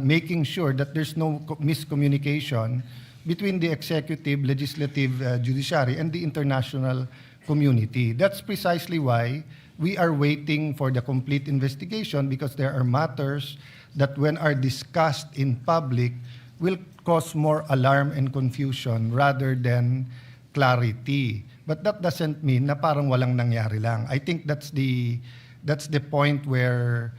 making sure that there's no miscommunication between the executive, legislative, judiciary, and the international community. That's precisely why we are waiting for the complete investigation, because there are matters that when are discussed in public will cause more alarm and confusion rather than clarity. But that doesn't mean na parang walang nangyari lang. I think that's the point where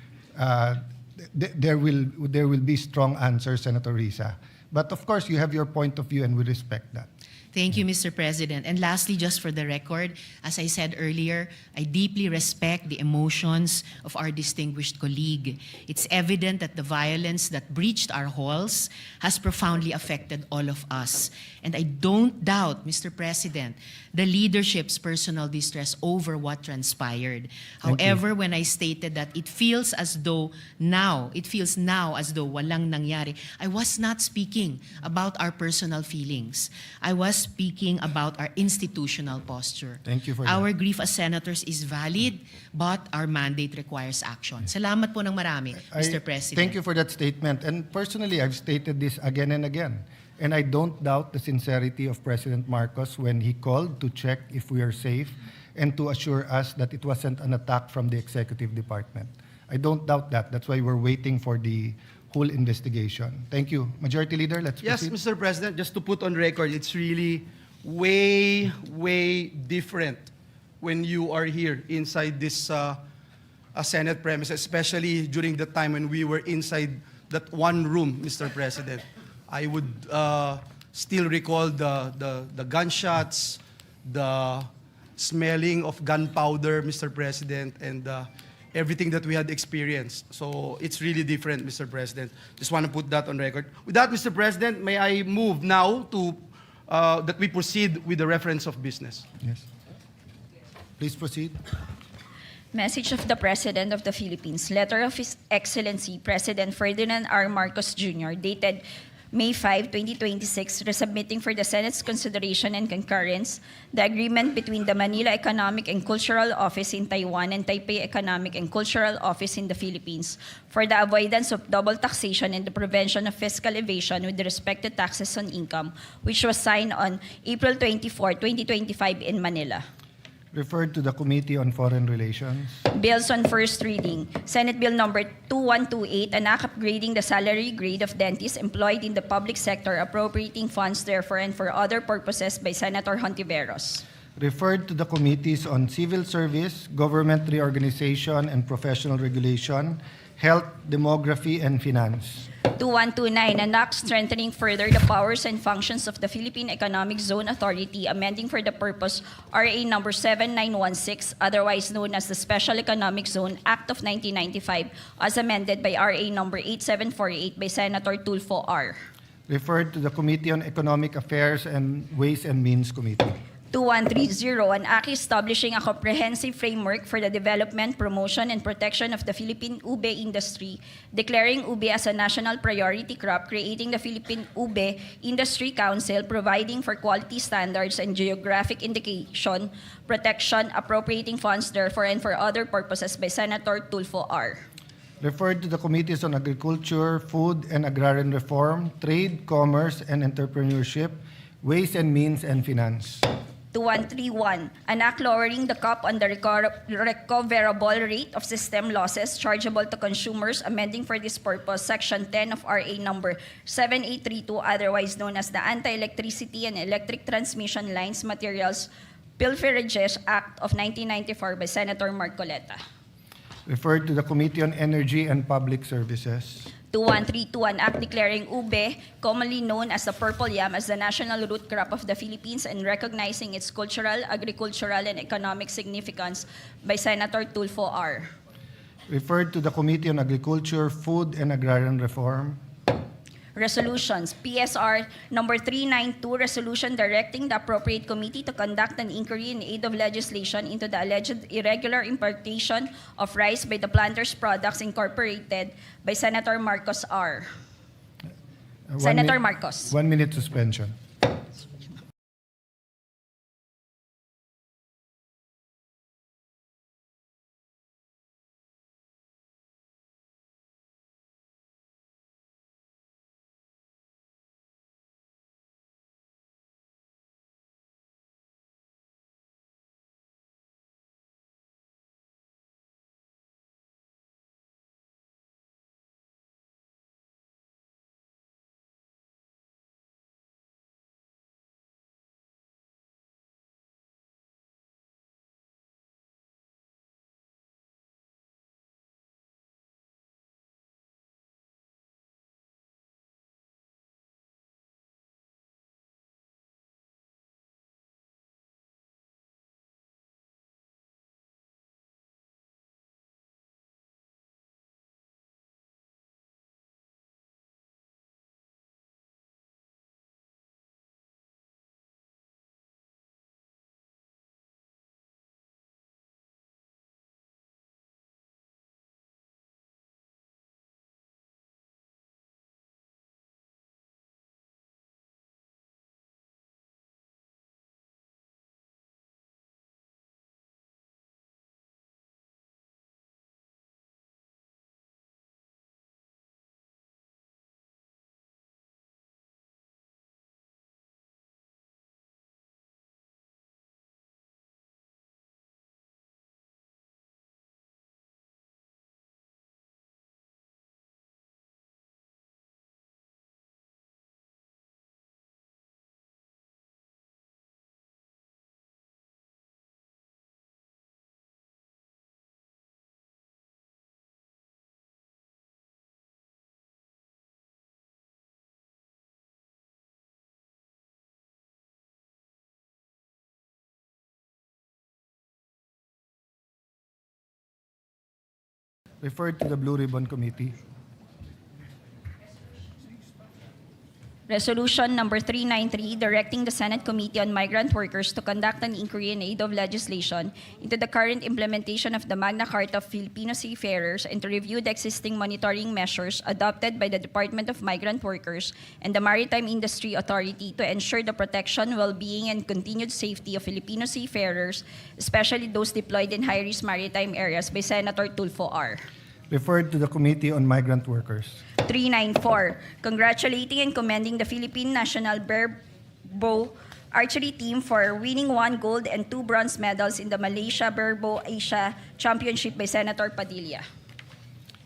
there will be strong answers, Senator Risa. But of course, you have your point of view, and we respect that. Thank you, Mr. President. And lastly, just for the record, as I said earlier, I deeply respect the emotions of our distinguished colleague. It's evident that the violence that breached our halls has profoundly affected all of us. And I don't doubt, Mr. President, the leadership's personal distress over what transpired. However, when I stated that it feels now as though walang nangyari, I was not speaking about our personal feelings. I was speaking about our institutional posture. Thank you for that. Our grief as senators is valid, but our mandate requires action. Salamat po ng marami, Mr. President. Thank you for that statement. And personally, I've stated this again and again. And I don't doubt the sincerity of President Marcos when he called to check if we are safe and to assure us that it wasn't an attack from the executive department. I don't doubt that. That's why we're waiting for the whole investigation. Thank you. Majority Leader, let's Yes, proceed. Mr. President, just to put on record, it's really way, way different when you are here inside this Senate premise, especially during the time when we were inside that one room, Mr. President. I would still recall the gunshots, the smelling of gunpowder, Mr. President, and everything that we had experienced. So it's really different, Mr. President. Just want to put that on record. With that, Mr. President, may I move now to that we proceed with the reference of business. Yes. Please proceed. Message of the President of the Philippines. Letter of His Excellency President Ferdinand R. Marcos Jr., dated May 5, 2026, resubmitting for the Senate's consideration and concurrence the agreement between the Manila Economic and Cultural Office in Taiwan and Taipei Economic and Cultural Office in the Philippines for the avoidance of double taxation and the prevention of fiscal evasion with respect to taxes on income, which was signed on April 24, 2025 in Manila. Referred to the Committee on Foreign Relations. Bills on first reading. Senate Bill number 2128, an act upgrading the salary grade of dentists employed in the public sector, appropriating funds therefore and for other purposes by Senator Hontiveros. Referred to the committees on Civil Service, Government Reorganization and Professional Regulation, Health, Demography, and Finance. 2129, an act strengthening further the powers and functions of the Philippine Economic Zone Authority, amending for the purpose RA number 7916, otherwise known as the Special Economic Zone Act of 1995, as amended by RA number 8748 by Senator Tulfo R. Referred to the Committee on Economic Affairs and Ways and Means Committee. 2130, an act establishing a comprehensive framework for the development, promotion, and protection of the Philippine ube industry, declaring ube as a national priority crop, creating the Philippine Ube Industry Council, providing for quality standards and geographic indication, protection, appropriating funds therefore and for other purposes by Senator Tulfo R. Referred to the Committees on Agriculture, Food and Agrarian Reform, Trade, Commerce and Entrepreneurship, Ways and Means, and Finance. 2131, an act lowering the cap on the recoverable rate of system losses chargeable to consumers, amending for this purpose Section 10 of RA number 7832, otherwise known as the Anti-Electricity and Electric Transmission Lines Materials Pilferages Act of 1994 by Senator Marcoleta. Referred to the Committee on Energy and Public Services. 2132, an act declaring ube, commonly known as the purple yam, as the national root crop of the Philippines and recognizing its cultural, agricultural, and economic significance by Senator Tulfo R. Referred to the Committee on Agriculture, Food and Agrarian Reform. Resolutions, PSR number 392, resolution directing the appropriate committee to conduct an inquiry in aid of legislation into the alleged irregular importation of rice by the Planters Products Incorporated by Senator Marcos R. Senator Marcos. 1 minute suspension. Referred to the Blue Ribbon Committee. Resolution number 393, directing the Senate Committee on Migrant Workers to conduct an inquiry in aid of legislation into the current implementation of the Magna Carta of Filipino Seafarers and to review the existing monitoring measures adopted by the Department of Migrant Workers and the Maritime Industry Authority to ensure the protection, well-being, and continued safety of Filipino seafarers, especially those deployed in high-risk maritime areas, by Senator Tulfo R. Referred to the Committee on Migrant Workers. 394, congratulating and commending the Philippine National Bear Bow archery team for winning 1 gold and 2 bronze medals in the Malaysia Bear Bow Asia Championship by Senator Padilla.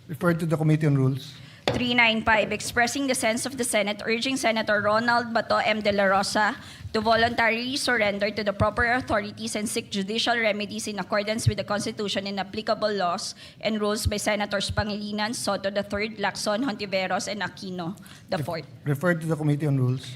Referred to the Committee on Rules. 395, expressing the sense of the Senate, urging Senator Ronald Bato M. De La Rosa to voluntarily surrender to the proper authorities and seek judicial remedies in accordance with the Constitution and applicable laws and rules by Senators Pangilinan, Soto III, Lacson, Hontiveros, and Aquino IV. Referred to the Committee on Rules.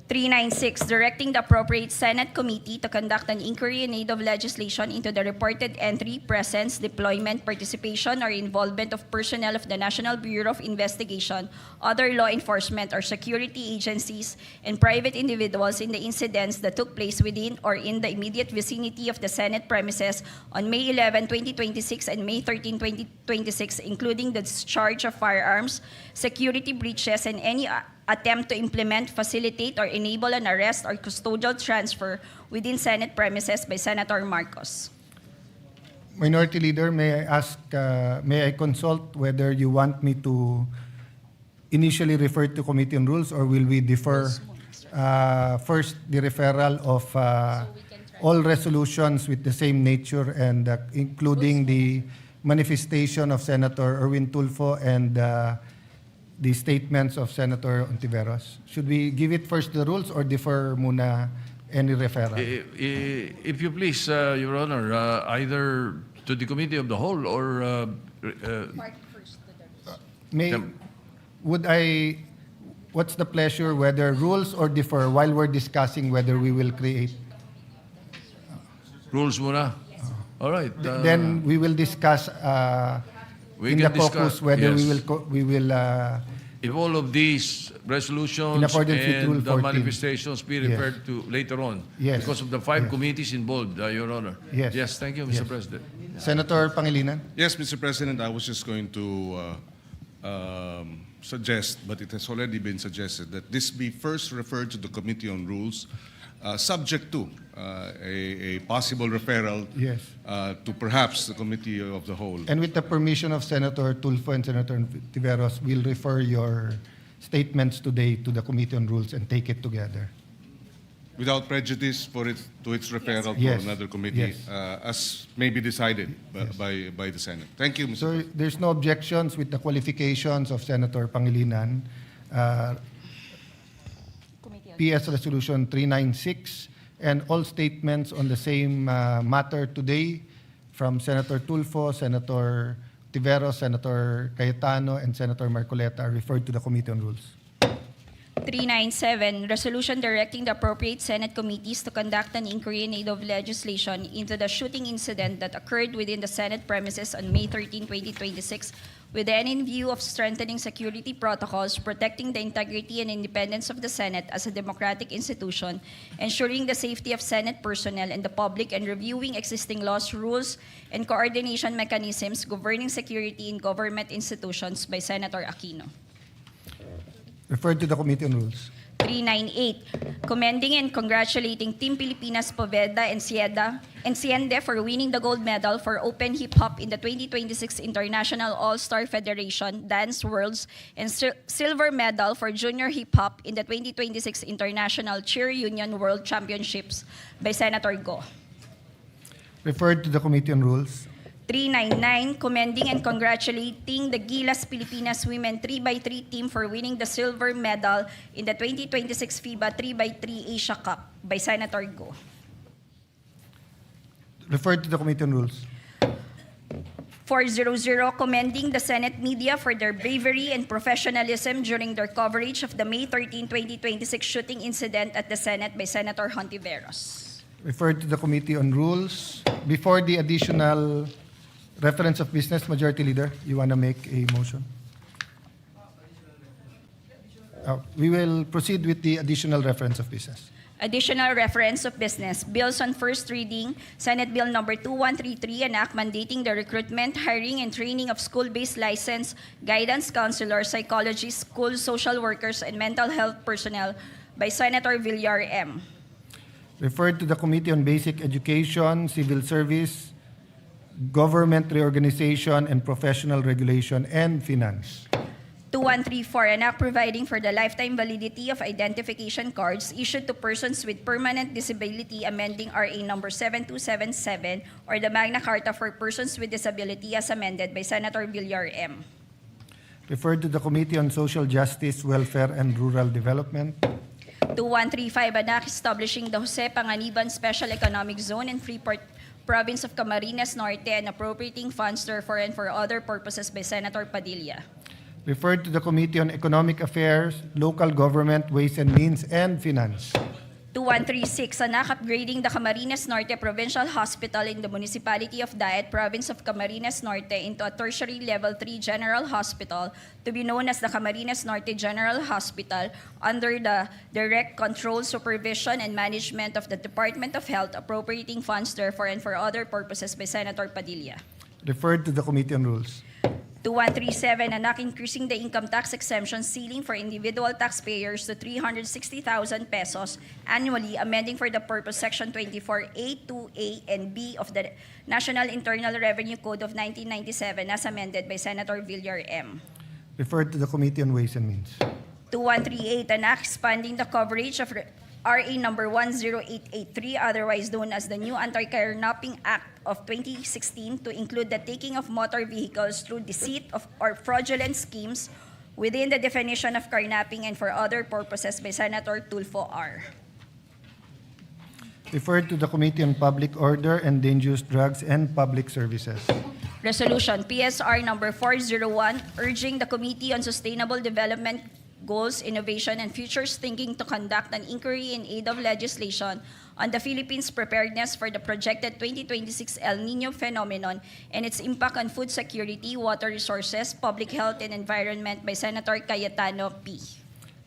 396, directing the appropriate Senate committee to conduct an inquiry in aid of legislation into the reported entry, presence, deployment, participation, or involvement of personnel of the National Bureau of Investigation, other law enforcement or security agencies, and private individuals in the incidents that took place within or in the immediate vicinity of the Senate premises on May 11, 2026 and May 13, 2026, including the discharge of firearms, security breaches, and any attempt to implement, facilitate, or enable an arrest or custodial transfer within Senate premises by Senator Marcos. Minority Leader, may I consult whether you want me to initially refer to Committee on Rules, or will we defer first the referral of all resolutions with the same nature and including the manifestation of Senator Erwin Tulfo and the statements of Senator Ontiveros? Should we give it first the rules or defer muna any referral? If you please, Your Honor, either to the Committee of the Whole or What's the pleasure, whether rules or defer, while we're discussing whether we will create? rules muna. All right. Then we will discuss we in the can discuss, caucus whether yes. we will If all of these resolutions In accordance with Rule and the 14. manifestations be referred to later on Yes. because of the 5 Yes. committees involved, Your Honor. Yes. Thank you, Yes. Mr. President. Senator Pangilinan. Yes, Mr. President, I was just going to suggest, but it has already been suggested, that this be first referred to the Committee on Rules, subject to a possible referral Yes. to perhaps the Committee of the Whole. And with the permission of Senator Tulfo and Senator Tiveros, we'll refer your statements today to the Committee on Rules and take it together. Without prejudice to its referral Yes. to another committee, Yes. as may be decided by the Senate. Thank you, Mr. So there's no objections with the qualifications of Senator Pangilinan. PS Resolution 396 and all statements on the same matter today from Senator Tulfo, Senator Tiveros, Senator Cayetano, and Senator Marcoleta are referred to the Committee on Rules. 397, resolution directing the appropriate Senate committees to conduct an inquiry in aid of legislation into the shooting incident that occurred within the Senate premises on May 13, 2026, with the end in view of strengthening security protocols, protecting the integrity and independence of the Senate as a democratic institution, ensuring the safety of Senate personnel and the public, and reviewing existing laws, rules, and coordination mechanisms governing security in government institutions by Senator Aquino. Referred to the Committee on Rules. 398, commending and congratulating Team Pilipinas Poveda and Enciende for winning the gold medal for Open Hip Hop in the 2026 International All-Star Federation Dance Worlds and silver medal for Junior Hip Hop in the 2026 International Cheer Union World Championships by Senator Go. Referred to the Committee on Rules. 399, commending and congratulating the Gilas Pilipinas Women 3x3 team for winning the silver medal in the 2026 FIBA 3x3 Asia Cup by Senator Go. Referred to the Committee on Rules. 400, commending the Senate media for their bravery and professionalism during their coverage of the May 13, 2026 shooting incident at the Senate by Senator Hontiveros. Referred to the Committee on Rules. Before the additional reference of business, Majority Leader, you want to make a motion? We will proceed with the additional reference of business. Additional reference of business. Bills on first reading. Senate Bill number 2133, an act mandating the recruitment, hiring, and training of school-based licensed guidance counselors, psychologists, school social workers, and mental health personnel by Senator Villar M. Referred to the Committee on Basic Education, Civil Service, Government Reorganization and Professional Regulation, and Finance. 2134, an act providing for the lifetime validity of identification cards issued to persons with permanent disability, amending RA number 7277, or the Magna Carta for Persons with Disability as amended by Senator Villar M. Referred to the Committee on Social Justice, Welfare, and Rural Development. 2135, an act establishing the Jose Panganiban Special Economic Zone in Freeport Province of Camarines Norte and appropriating funds therefore and for other purposes by Senator Padilla. Referred to the Committee on Economic Affairs, Local Government, Ways and Means, and Finance. 2136, an act upgrading the Camarines Norte Provincial Hospital in the Municipality of Daet, Province of Camarines Norte into a tertiary level 3 general hospital to be known as the Camarines Norte General Hospital under the direct control, supervision, and management of the Department of Health, appropriating funds therefore and for other purposes by Senator Padilla. Referred to the Committee on Rules. 2137, an act increasing the income tax exemption ceiling for individual taxpayers to 360,000 pesos annually, amending for the purpose Section 24A, 2A, and B of the National Internal Revenue Code of 1997 as amended by Senator Villar M. Referred to the Committee on Ways and Means. 2138, an act expanding the coverage of RA number 10883, otherwise known as the new Anti-Kidnapping Act of 2016, to include the taking of motor vehicles through deceit of or fraudulent schemes within the definition of kidnapping and for other purposes by Senator Tulfo R. Referred to the Committee on Public Order and Dangerous Drugs and Public Services. Resolution PSR number 401, urging the Committee on Sustainable Development Goals, Innovation, and Futures Thinking to conduct an inquiry in aid of legislation on the Philippines' preparedness for the projected 2026 El Nino phenomenon and its impact on food security, water resources, public health, and environment by Senator Cayetano P.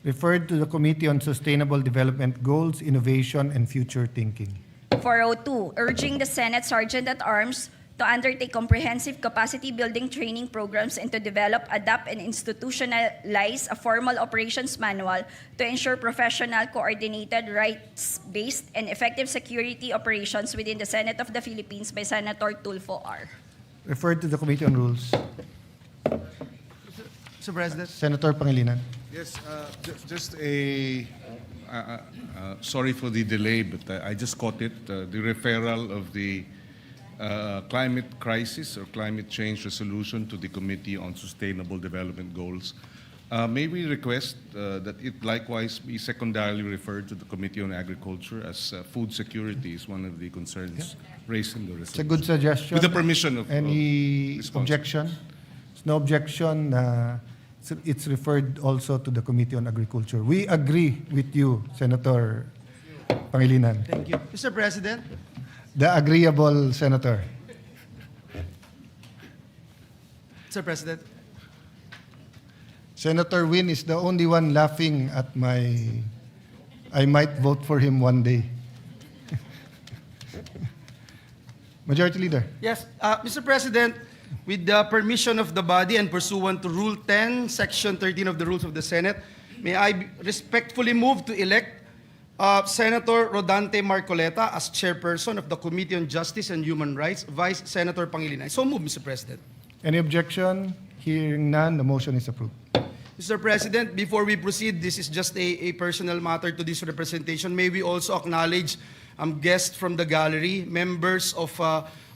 Referred to the Committee on Sustainable Development Goals, Innovation, and Future Thinking. 402, urging the Senate Sergeant-at-Arms to undertake comprehensive capacity-building training programs and to develop, adapt, and institutionalize a formal operations manual to ensure professional, coordinated, rights-based, and effective security operations within the Senate of the Philippines by Senator Tulfo R. Referred to the Committee on Rules. Mr. President. Senator Pangilinan. Yes, just a, sorry for the delay, but I just caught it, the referral of the climate crisis or climate change resolution to the Committee on Sustainable Development Goals. May we request that it likewise be secondarily referred to the Committee on Agriculture, as food security is one of the concerns raised in the resolution. It's a good suggestion. With the permission of Any the sponsor. objection? There's no objection. It's referred also to the Committee on Agriculture. We agree with you, Senator Pangilinan. Thank you. Mr. President. The agreeable senator. Mr. President. Senator Win is the only one laughing at I might vote for him one day. Majority Leader. Yes, Mr. President, with the permission of the body and pursuant to Rule 10, Section 13 of the Rules of the Senate, may I respectfully move to elect Senator Rodante Marcoleta as chairperson of the Committee on Justice and Human Rights, Vice Senator Pangilinan. So move, Mr. President. Any objection? Hearing none, the motion is approved. Mr. President, before we proceed, this is just a personal matter to this representation. May we also acknowledge guests from the gallery, members of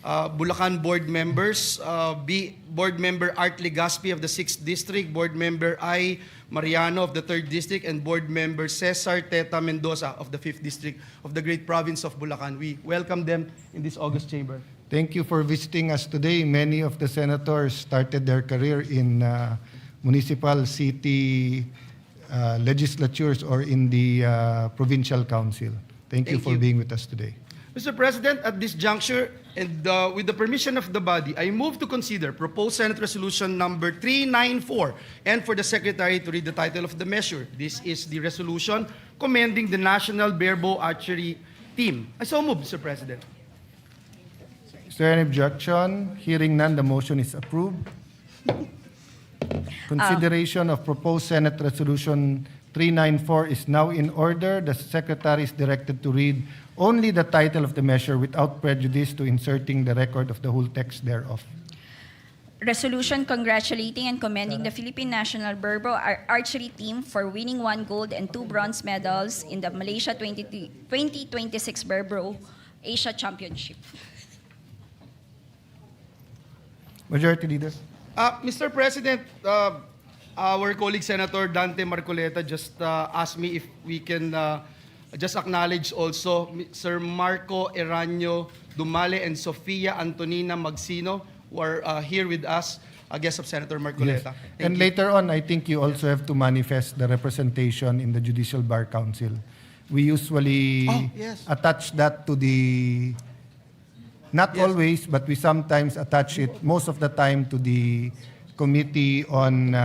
Bulacan board members, Board Member Art Legaspi of the 6th District, Board Member I. Mariano of the 3rd District, and Board Member Cesar Teta Mendoza of the 5th District of the great province of Bulacan. We welcome them in this August chamber. Thank you for visiting us today. Many of the senators started their career in municipal, city legislatures or in the provincial council. Thank you for being with us today. Mr. President, at this juncture, and with the permission of the body, I move to consider proposed Senate Resolution number 394 and for the Secretary to read the title of the measure. This is the resolution commending the National Barebow Archery Team. I so move, Mr. President. Is there any objection? Hearing none, the motion is approved. Consideration of proposed Senate Resolution 394 is now in order. The Secretary is directed to read only the title of the measure without prejudice to inserting the record of the whole text thereof. Resolution congratulating and commending the Philippine National Barebow Archery Team for winning 1 gold and 2 bronze medals in the Malaysia 2026 Barebow Asia Championship. Majority Leader. Mr. President, our colleague Senator Dante Marcoleta just asked me if we can just acknowledge also Sir Marco Eranio Dumale and Sofia Antonina Magsino, who are here with us, a guest of Senator Marcoleta. Thank And you. later on, I think you also have to manifest the representation in the Judicial Bar Council. We usually Oh, yes. attach that to the, not Yes. always, but we sometimes attach it most of the time to the Committee on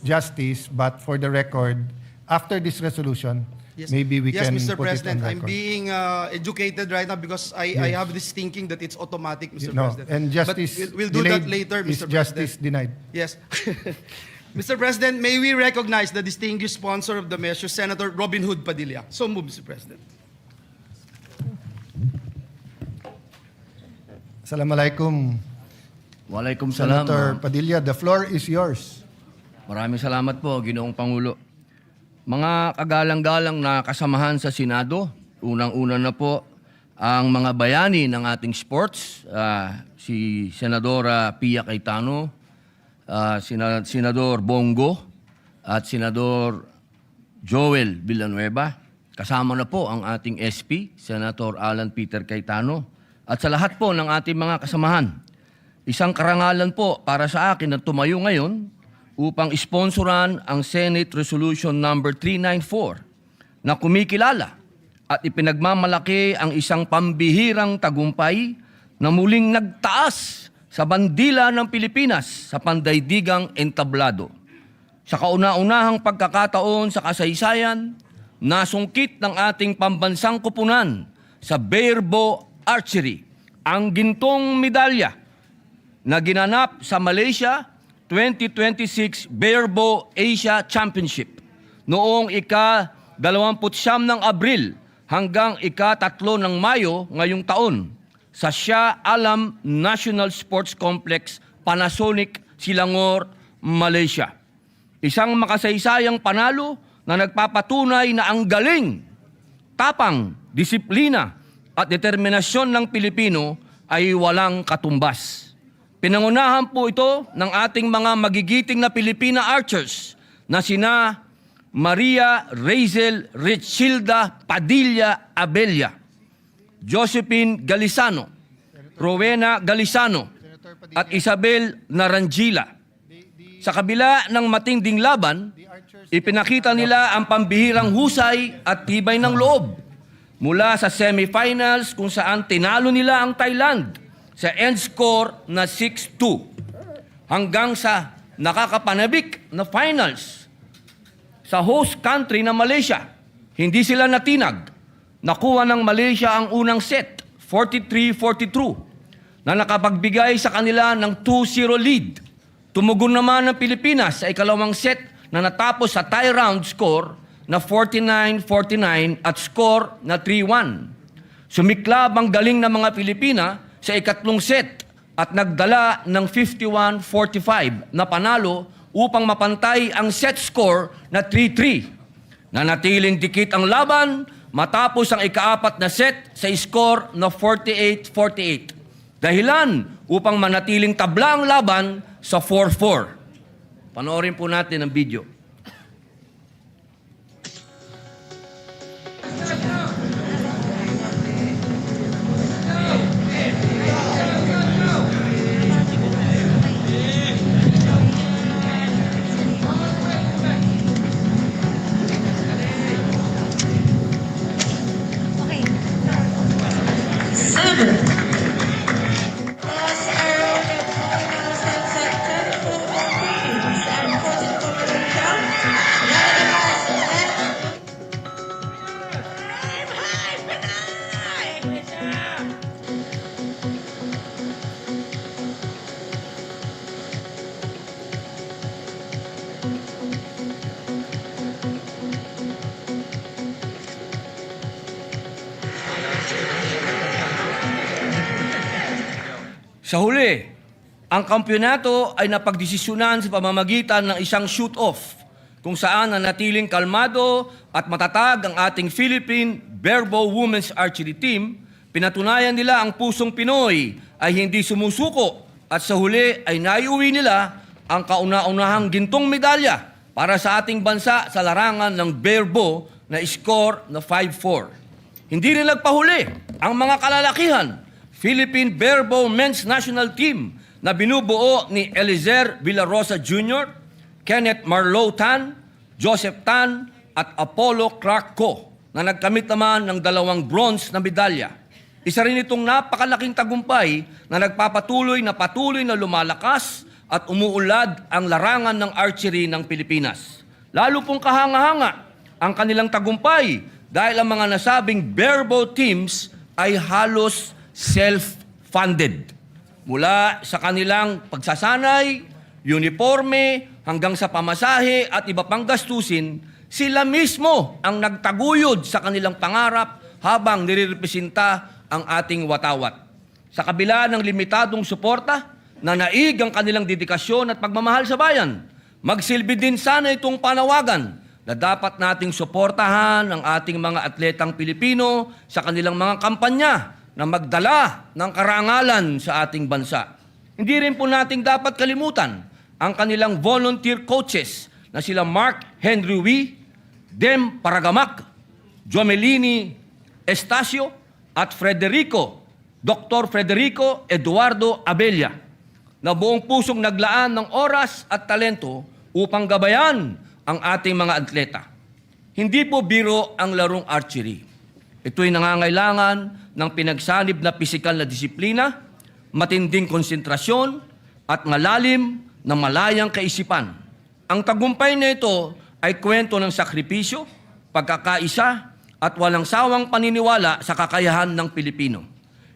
Justice. But for the record, after this resolution, Yes. maybe we yes, can Mr. put President, it on I'm record. being educated right now because I Yes. have this thinking that it's automatic, Mr. No, President. and justice But we'll do that delayed later, is Mr. justice President. denied. Yes. Mr. President, may we recognize the distinguished sponsor of the measure, Senator Robin Hood Padilla. So move, Mr. President. Assalamualaikum, Waalaikumsalam. Senator Padilla. The floor is yours. Maraming salamat po, Ginoong Pangulo. Mga kagalang-galang na kasamahan sa Senado, unang-una na po ang mga bayani ng ating sports, si Senadora Pia Cayetano, Senador Bongo, at Senador Joel Villanueva. Kasama na po ang ating SP, Senator Alan Peter Cayetano, at sa lahat po ng ating mga kasamahan. Isang karangalan po para sa akin na tumayo ngayon upang sponsoran ang Senate Resolution number 394 na kumikilala at ipinagmamalaki ang isang pambihirang tagumpay na muling nagtaas sa bandila ng Pilipinas sa pandaigdigang entablado. Sa kauna-unahang pagkakataon sa kasaysayan, nasungkit ng ating pambansang kupunan sa barebow archery ang gintong medalya na ginanap sa Malaysia 2026 Barebow Asia Championship noong ika-29 ng Abril hanggang ika-3 ng Mayo ngayong taon sa Shah Alam National Sports Complex, Panasonic, Selangor, Malaysia. Isang makasaysayang panalo na nagpapatunay na ang galing, tapang, disiplina at determinasyon ng Pilipino ay walang katumbas. Pinangunahan po ito ng ating mga magigiting na Pilipina archers na sina Maria Razel Richilda Padilla Abella, Josephine Galisano, Rowena Galisano, at Isabel Narangila. Sa kabila ng matinding laban, ipinakita nila ang pambihirang husay at tibay ng loob. Mula sa semifinals kung saan tinalo nila ang Thailand sa end score na 6-2 hanggang sa nakakapanabik na finals sa host country na Malaysia. Hindi sila natinag. Nakuha ng Malaysia ang unang set, 43-42, na nakapagbigay sa kanila ng 2-0 lead. Tumugon naman ng Pilipinas sa ikalawang set na natapos sa tie round score na 49-49 at score na 3-1. Sumiklab ang galing ng mga Pilipina sa ikatlong set at nagdala ng 51-45 na panalo upang mapantay ang set score na 3-3. Nanatiling dikit ang laban matapos ang ikaapat na set sa score na 48-48. Dahilan upang manatiling tabla ang laban sa 4-4. Panoorin po natin ang video. Sa huli, ang kampyonato ay napagdesisyonan sa pamamagitan ng isang shoot-off kung saan nanatiling kalmado at matatag ang ating Philippine Barebow Women's Archery Team. Pinatunayan nila ang pusong Pinoy ay hindi sumusuko at sa huli ay naiuwi nila ang kauna-unahang gintong medalya para sa ating bansa sa larangan ng barebow na score na 5-4. Hindi rin nagpahuli ang mga kalalakihan, Philippine Barebow Men's National Team na binubuo ni Eliezer Villarosa Jr., Kenneth Marlow Tan, Joseph Tan at Apollo Clark Co na nagkamit naman ng 2 bronze na medalya. Isa rin itong napakalaking tagumpay na nagpapatuloy na lumalakas at umuulad ang larangan ng archery ng Pilipinas. Lalo pong kahanga-hanga ang kanilang tagumpay dahil ang mga nasabing barebow teams ay halos self-funded. Mula sa kanilang pagsasanay, uniforme, hanggang sa pamasahe at iba pang gastusin, sila mismo ang nagtaguyod sa kanilang pangarap habang nirepresenta ang ating watawat. Sa kabila ng limitadong suporta, nanaig ang kanilang dedikasyon at pagmamahal sa bayan. Magsilbi din sana itong panawagan na dapat nating suportahan ang ating mga atletang Pilipino sa kanilang mga kampanya na magdala ng karangalan sa ating bansa. Hindi rin po nating dapat kalimutan ang kanilang volunteer coaches na sila Mark Henry Wee, Dem Paragamak, Jomelini Estacio at Dr. Federico Eduardo Abella, na buong pusong naglaan ng oras at talento upang gabayan ang ating mga atleta. Hindi po biro ang larong archery. Ito'y nangangailangan ng pinagsanib na pisikal na disiplina, matinding konsentrasyon, at malalim na malayang kaisipan. Ang tagumpay na ito ay kwento ng sakripisyo, pagkakaisa, at walang sawang paniniwala sa kakayahan ng Pilipino.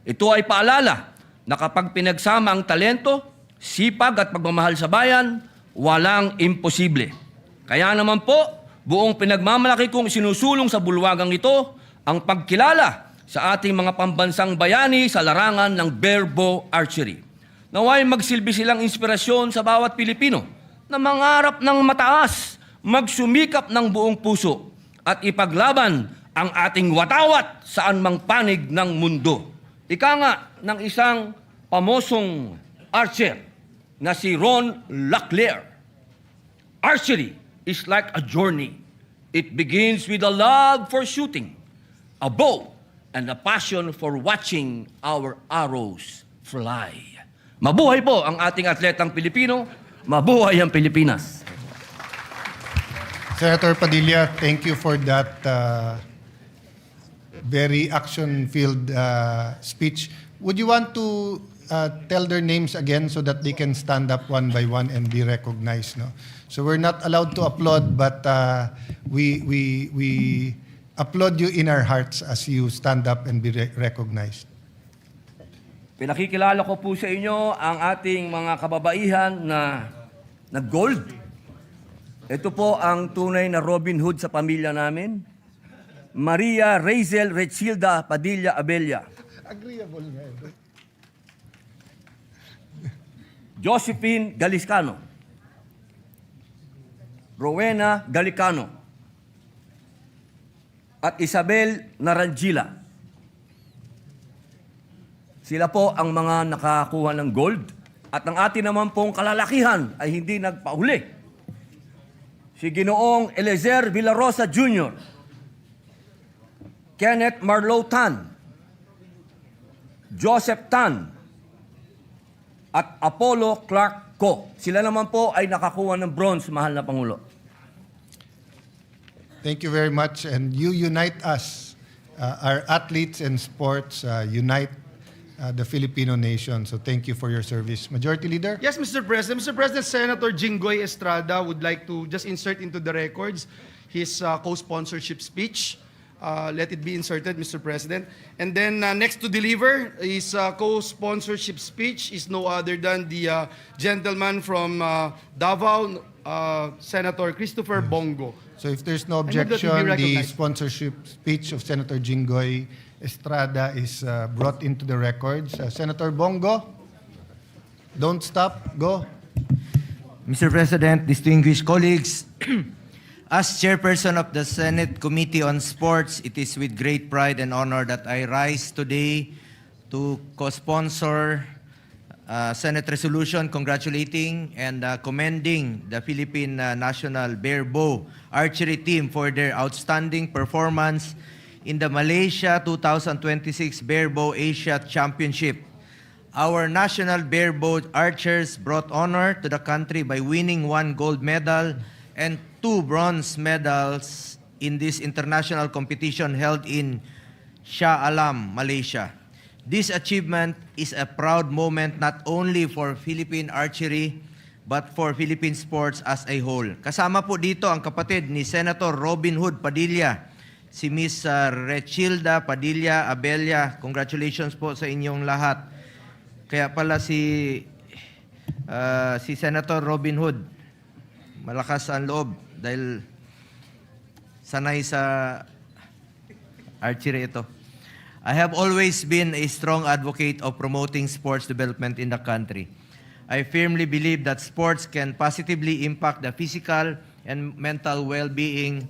Ito ay paalala na kapag pinagsama ang talento, sipag at pagmamahal sa bayan, walang imposible. Kaya naman po, buong pinagmamalaki kong sinusulong sa bulwagang ito ang pagkilala sa ating mga pambansang bayani sa larangan ng barebow archery. Naway magsilbi silang inspirasyon sa bawat Pilipino na mangarap ng mataas, magsumikap ng buong puso at ipaglaban ang ating watawat saan mang panig ng mundo. Ika nga ng isang pamosong archer na si Ron Laclaire, archery is like a journey. It begins with a love for shooting, a bow, and a passion for watching our arrows fly. Mabuhay po ang ating atletang Pilipino, mabuhay ang Pilipinas. Senator Padilla, thank you for that very action-filled speech. Would you want to tell their names again so that they can stand up one by one and be recognized? No? So we're not allowed to applaud, but we applaud you in our hearts as you stand up and be recognized. Pinakikilala ko po sa inyo ang ating mga kababaihan na gold. Ito po ang tunay na Robin Hood sa pamilya namin. Maria Razel Rechilda Padilla Abella. Agreeable nga ito. Josephine Galiscano. Rowena Galicano. At Isabel Narangila. Sila po ang mga nakakuha ng gold. At ang atin naman pong kalalakihan ay hindi nagpauli. Si Ginoong Eliezer Villarosa Jr., Kenneth Marlow Tan, Joseph Tan, at Apollo Clark Co. Sila naman po ay nakakuha ng bronze, mahal na Pangulo. Thank you very much, and you unite us. Our athletes and sports unite the Filipino nation. So thank you for your service. Majority Leader? Yes, Mr. President. Mr. President, Senator Jinggoy Estrada would like to just insert into the records his co-sponsorship speech. Let it be inserted, Mr. President. And then next to deliver his co-sponsorship speech is no other than the gentleman from Davao, Senator Christopher Bongo. So if there's no I move that he be objection, the recognized. sponsorship speech of Senator Jinggoy Estrada is brought into the records. Senator Bongo, don't stop, go. Mr. President, distinguished colleagues, as chairperson of the Senate Committee on Sports, it is with great pride and honor that I rise today to co-sponsor Senate resolution congratulating and commending the Philippine National Bear Bow Archery Team for their outstanding performance in the Malaysia 2026 Bear Bow Asia Championship. Our national bear bow archers brought honor to the country by winning 1 gold medal and 2 bronze medals in this international competition held in Shah Alam, Malaysia. This achievement is a proud moment not only for Philippine archery but for Philippine sports as a whole. Kasama po dito ang kapatid ni Senator Robin Hood Padilla, si Miss Rechilda Padilla Abella. Congratulations po sa inyong lahat. Kaya pala si Senator Robin Hood, malakas ang loob dahil sanay sa archery ito. I have always been a strong advocate of promoting sports development in the country. I firmly believe that sports can positively impact the physical and mental well-being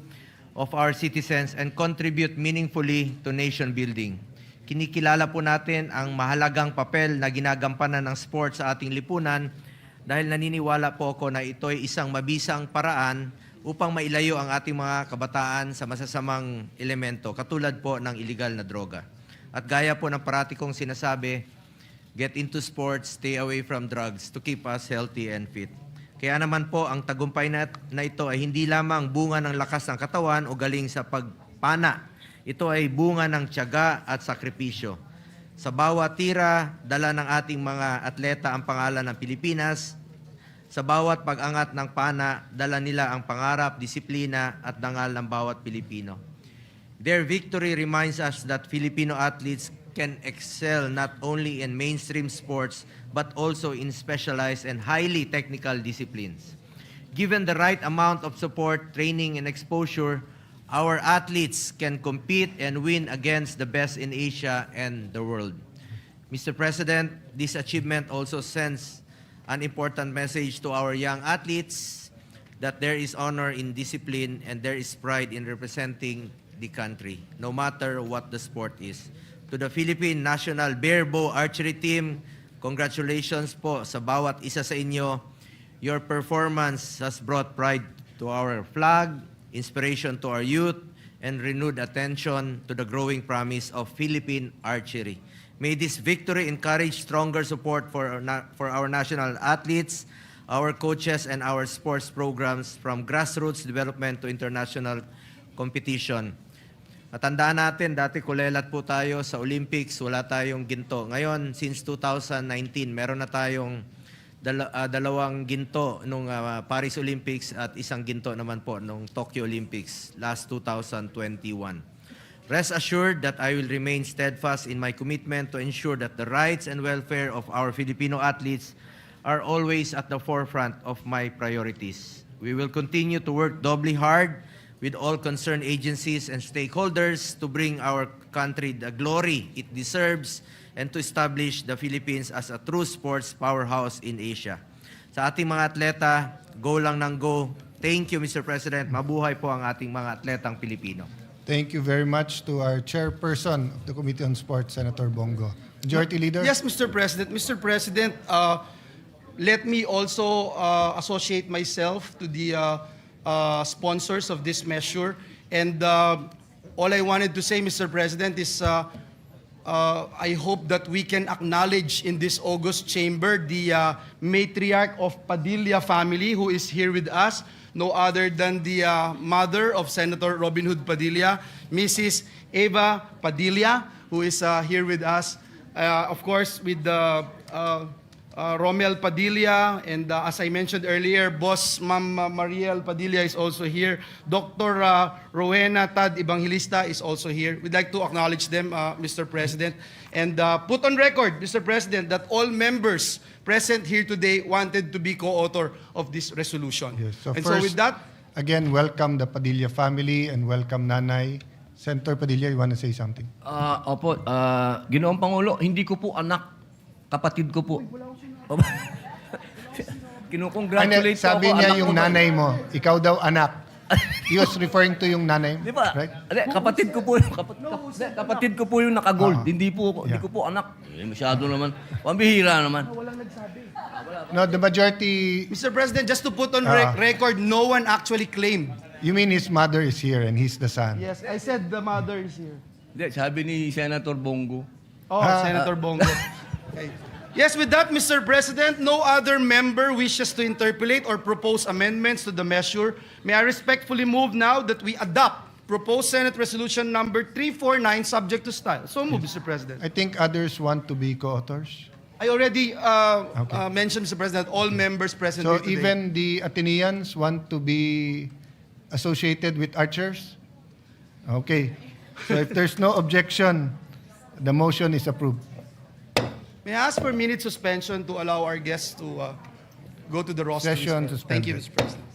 of our citizens and contribute meaningfully to nation building. Kinikilala po natin ang mahalagang papel na ginagampanan ng sports sa ating lipunan dahil naniniwala po ako na ito ay isang mabisang paraan upang mailayo ang ating mga kabataan sa masasamang elemento katulad po ng illegal na droga. At gaya po ng parati kong sinasabi, get into sports, stay away from drugs to keep us healthy and fit. Kaya naman po ang tagumpay na ito ay hindi lamang bunga ng lakas ng katawan o galing sa pagpana. Ito ay bunga ng tiyaga at sakripisyo. Sa bawat tira, dala ng ating mga atleta ang pangalan ng Pilipinas. Sa bawat pag-angat ng pana, dala nila ang pangarap, disiplina at dangal ng bawat Pilipino. Their victory reminds us that Filipino athletes can excel not only in mainstream sports but also in specialized and highly technical disciplines. Given the right amount of support, training, and exposure, our athletes can compete and win against the best in Asia and the world. Mr. President, this achievement also sends an important message to our young athletes that there is honor in discipline and there is pride in representing the country, no matter what the sport is. To the Philippine National Bear Bow Archery Team, congratulations po sa bawat isa sa inyo. Your performance has brought pride to our flag, inspiration to our youth, and renewed attention to the growing promise of Philippine archery. May this victory encourage stronger support for our national athletes, our coaches, and our sports programs from grassroots development to international competition. Matandaan natin, dati kulelat po tayo sa Olympics, wala tayong ginto. Ngayon, since 2019, meron na tayong dalawang ginto nung Paris Olympics at isang ginto naman po nung Tokyo Olympics last 2021. Rest assured that I will remain steadfast in my commitment to ensure that the rights and welfare of our Filipino athletes are always at the forefront of my priorities. We will continue to work doubly hard with all concerned agencies and stakeholders to bring our country the glory it deserves and to establish the Philippines as a true sports powerhouse in Asia. Sa ating mga atleta, go lang ng go. Thank you, Mr. President. Mabuhay po ang ating mga atletang Pilipino. Thank you very much to our chairperson of the Committee on Sports, Senator Bongo. Majority Leader? Yes, Mr. President. Mr. President, let me also associate myself to the sponsors of this measure. And all I wanted to say, Mr. President, is I hope that we can acknowledge in this August chamber the matriarch of Padilla family who is here with us, no other than the mother of Senator Robin Hood Padilla, Mrs. Eva Padilla, who is here with us. Of course, with the Romel Padilla, and as I mentioned earlier, Boss Ma'am Mariel Padilla is also here. Dr. Rowena Tad Evangelista is also here. We'd like to acknowledge them, Mr. President, and put on record, Mr. President, that all members present here today wanted to be co-author of this resolution. Yes. So and first, so with that, again, welcome the Padilla family and welcome Nanay. Senator Padilla, you want to say something? Opo, Ginoong Pangulo, hindi ko po anak, kapatid ko po. Kinukongratulate Sabi ko ako, niya anak yung ko ba? nanay mo, ikaw daw anak. He was referring to yung nanay, Di ba? right? Kapatid ko po, kapatid ko po yung naka-gold. Hindi Yeah. ko po anak. Masyado naman. Pambihira naman. No, the majority, Mr. President, just to put on Ah. record, no one actually claimed. you mean his mother is here and he's the son? Yes, I said the mother is here. Hindi, sabi ni Senator Bongo. Oh, Senator Bongo. Okay. Yes, with that, Mr. President, no other member wishes to interpolate or propose amendments to the measure. May I respectfully move now that we adopt proposed Senate Resolution number 349 subject to style. So move, Mr. President. I think others want to be co-authors. I already mentioned, Mr. President, all members present So here today. even the Ateneans want to be associated with archers? Okay. So if there's no objection, the motion is approved. May I ask for a minute suspension to allow our guests to go to the roster? Session Thank you, suspended. Mr. President.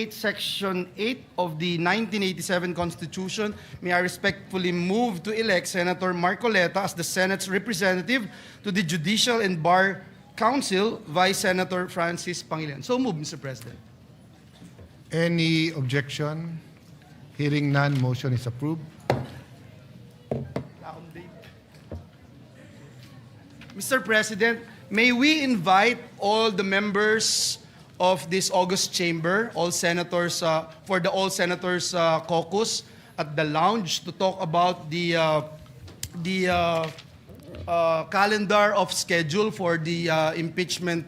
Section 8 of the 1987 Constitution, may I respectfully move to elect Senator Marcoleta as the Senate's representative to the Judicial and Bar Council, Vice Senator Francis Pangilinan. So move, Mr. President. Any objection? Hearing none, motion is approved. Mr. President, may we invite all the members of this August chamber, all senators, for the All Senators caucus at the lounge to talk about the calendar of schedule for the impeachment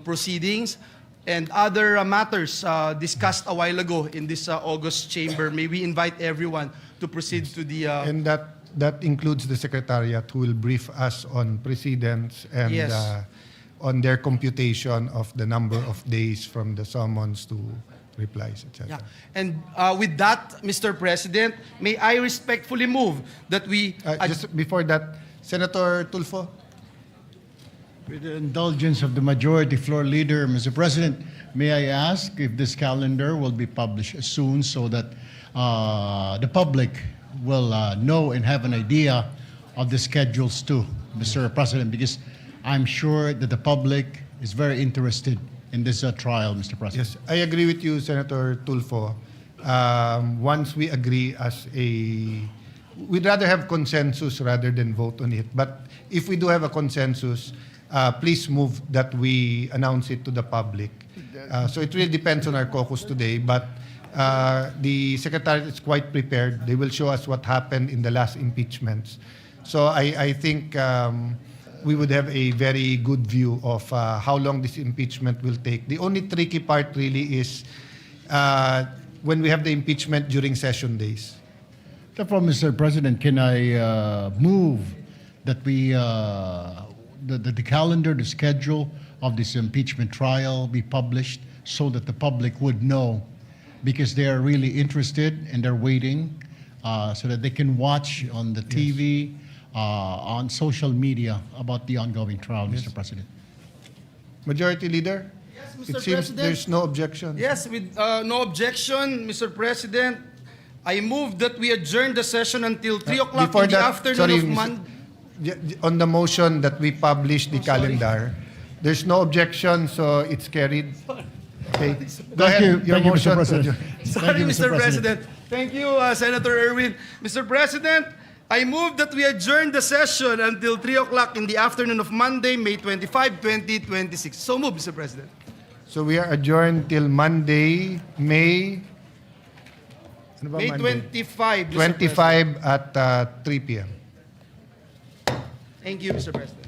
proceedings and other matters discussed a while ago in this August chamber. May we invite everyone to proceed to the... And that includes the Secretariat who will brief us on precedents and Yes. On their computation of the number of days from the summons to replies, etc. Yeah. And with that, Mr. President, may I respectfully move that we... Just before that, Senator Tulfo? With the indulgence of the majority floor leader, Mr. President, may I ask if this calendar will be published soon so that the public will know and have an idea of the schedules too, Mr. President, because I'm sure that the public is very interested in this trial, Mr. President. Yes, I agree with you, Senator Tulfo. Once we agree we'd rather have consensus rather than vote on it. But if we do have a consensus, please move that we announce it to the public. So it really depends on our caucus today, but the Secretariat is quite prepared. They will show us what happened in the last impeachments. So I think we would have a very good view of how long this impeachment will take. The only tricky part really is when we have the impeachment during session days. Therefore, Mr. President, can I move that we, the calendar, the schedule of this impeachment trial be published so that the public would know, because they are really interested and they're waiting so that they can watch on the TV, on social media about the ongoing trial, Mr. President. Majority Leader? Yes, Mr. It seems President. there's no objection. Yes, with no objection, Mr. President, I move that we adjourn the session until 3 o'clock in the afternoon of Monday. On the motion that we publish the calendar, there's no objection, so it's carried. Okay. Go ahead. Your Thank you, Mr. motion. President. Sorry, Thank you, Mr. President. Thank you, Senator Erwin. Mr. President, I move that we adjourn the session until 3 o'clock in the afternoon of Monday, May 25, 2026. So move, Mr. President. So we are adjourned till Monday, May ano ba May Monday? 25, Mr. President. 25 at 3 p.m. Thank you, Mr. President.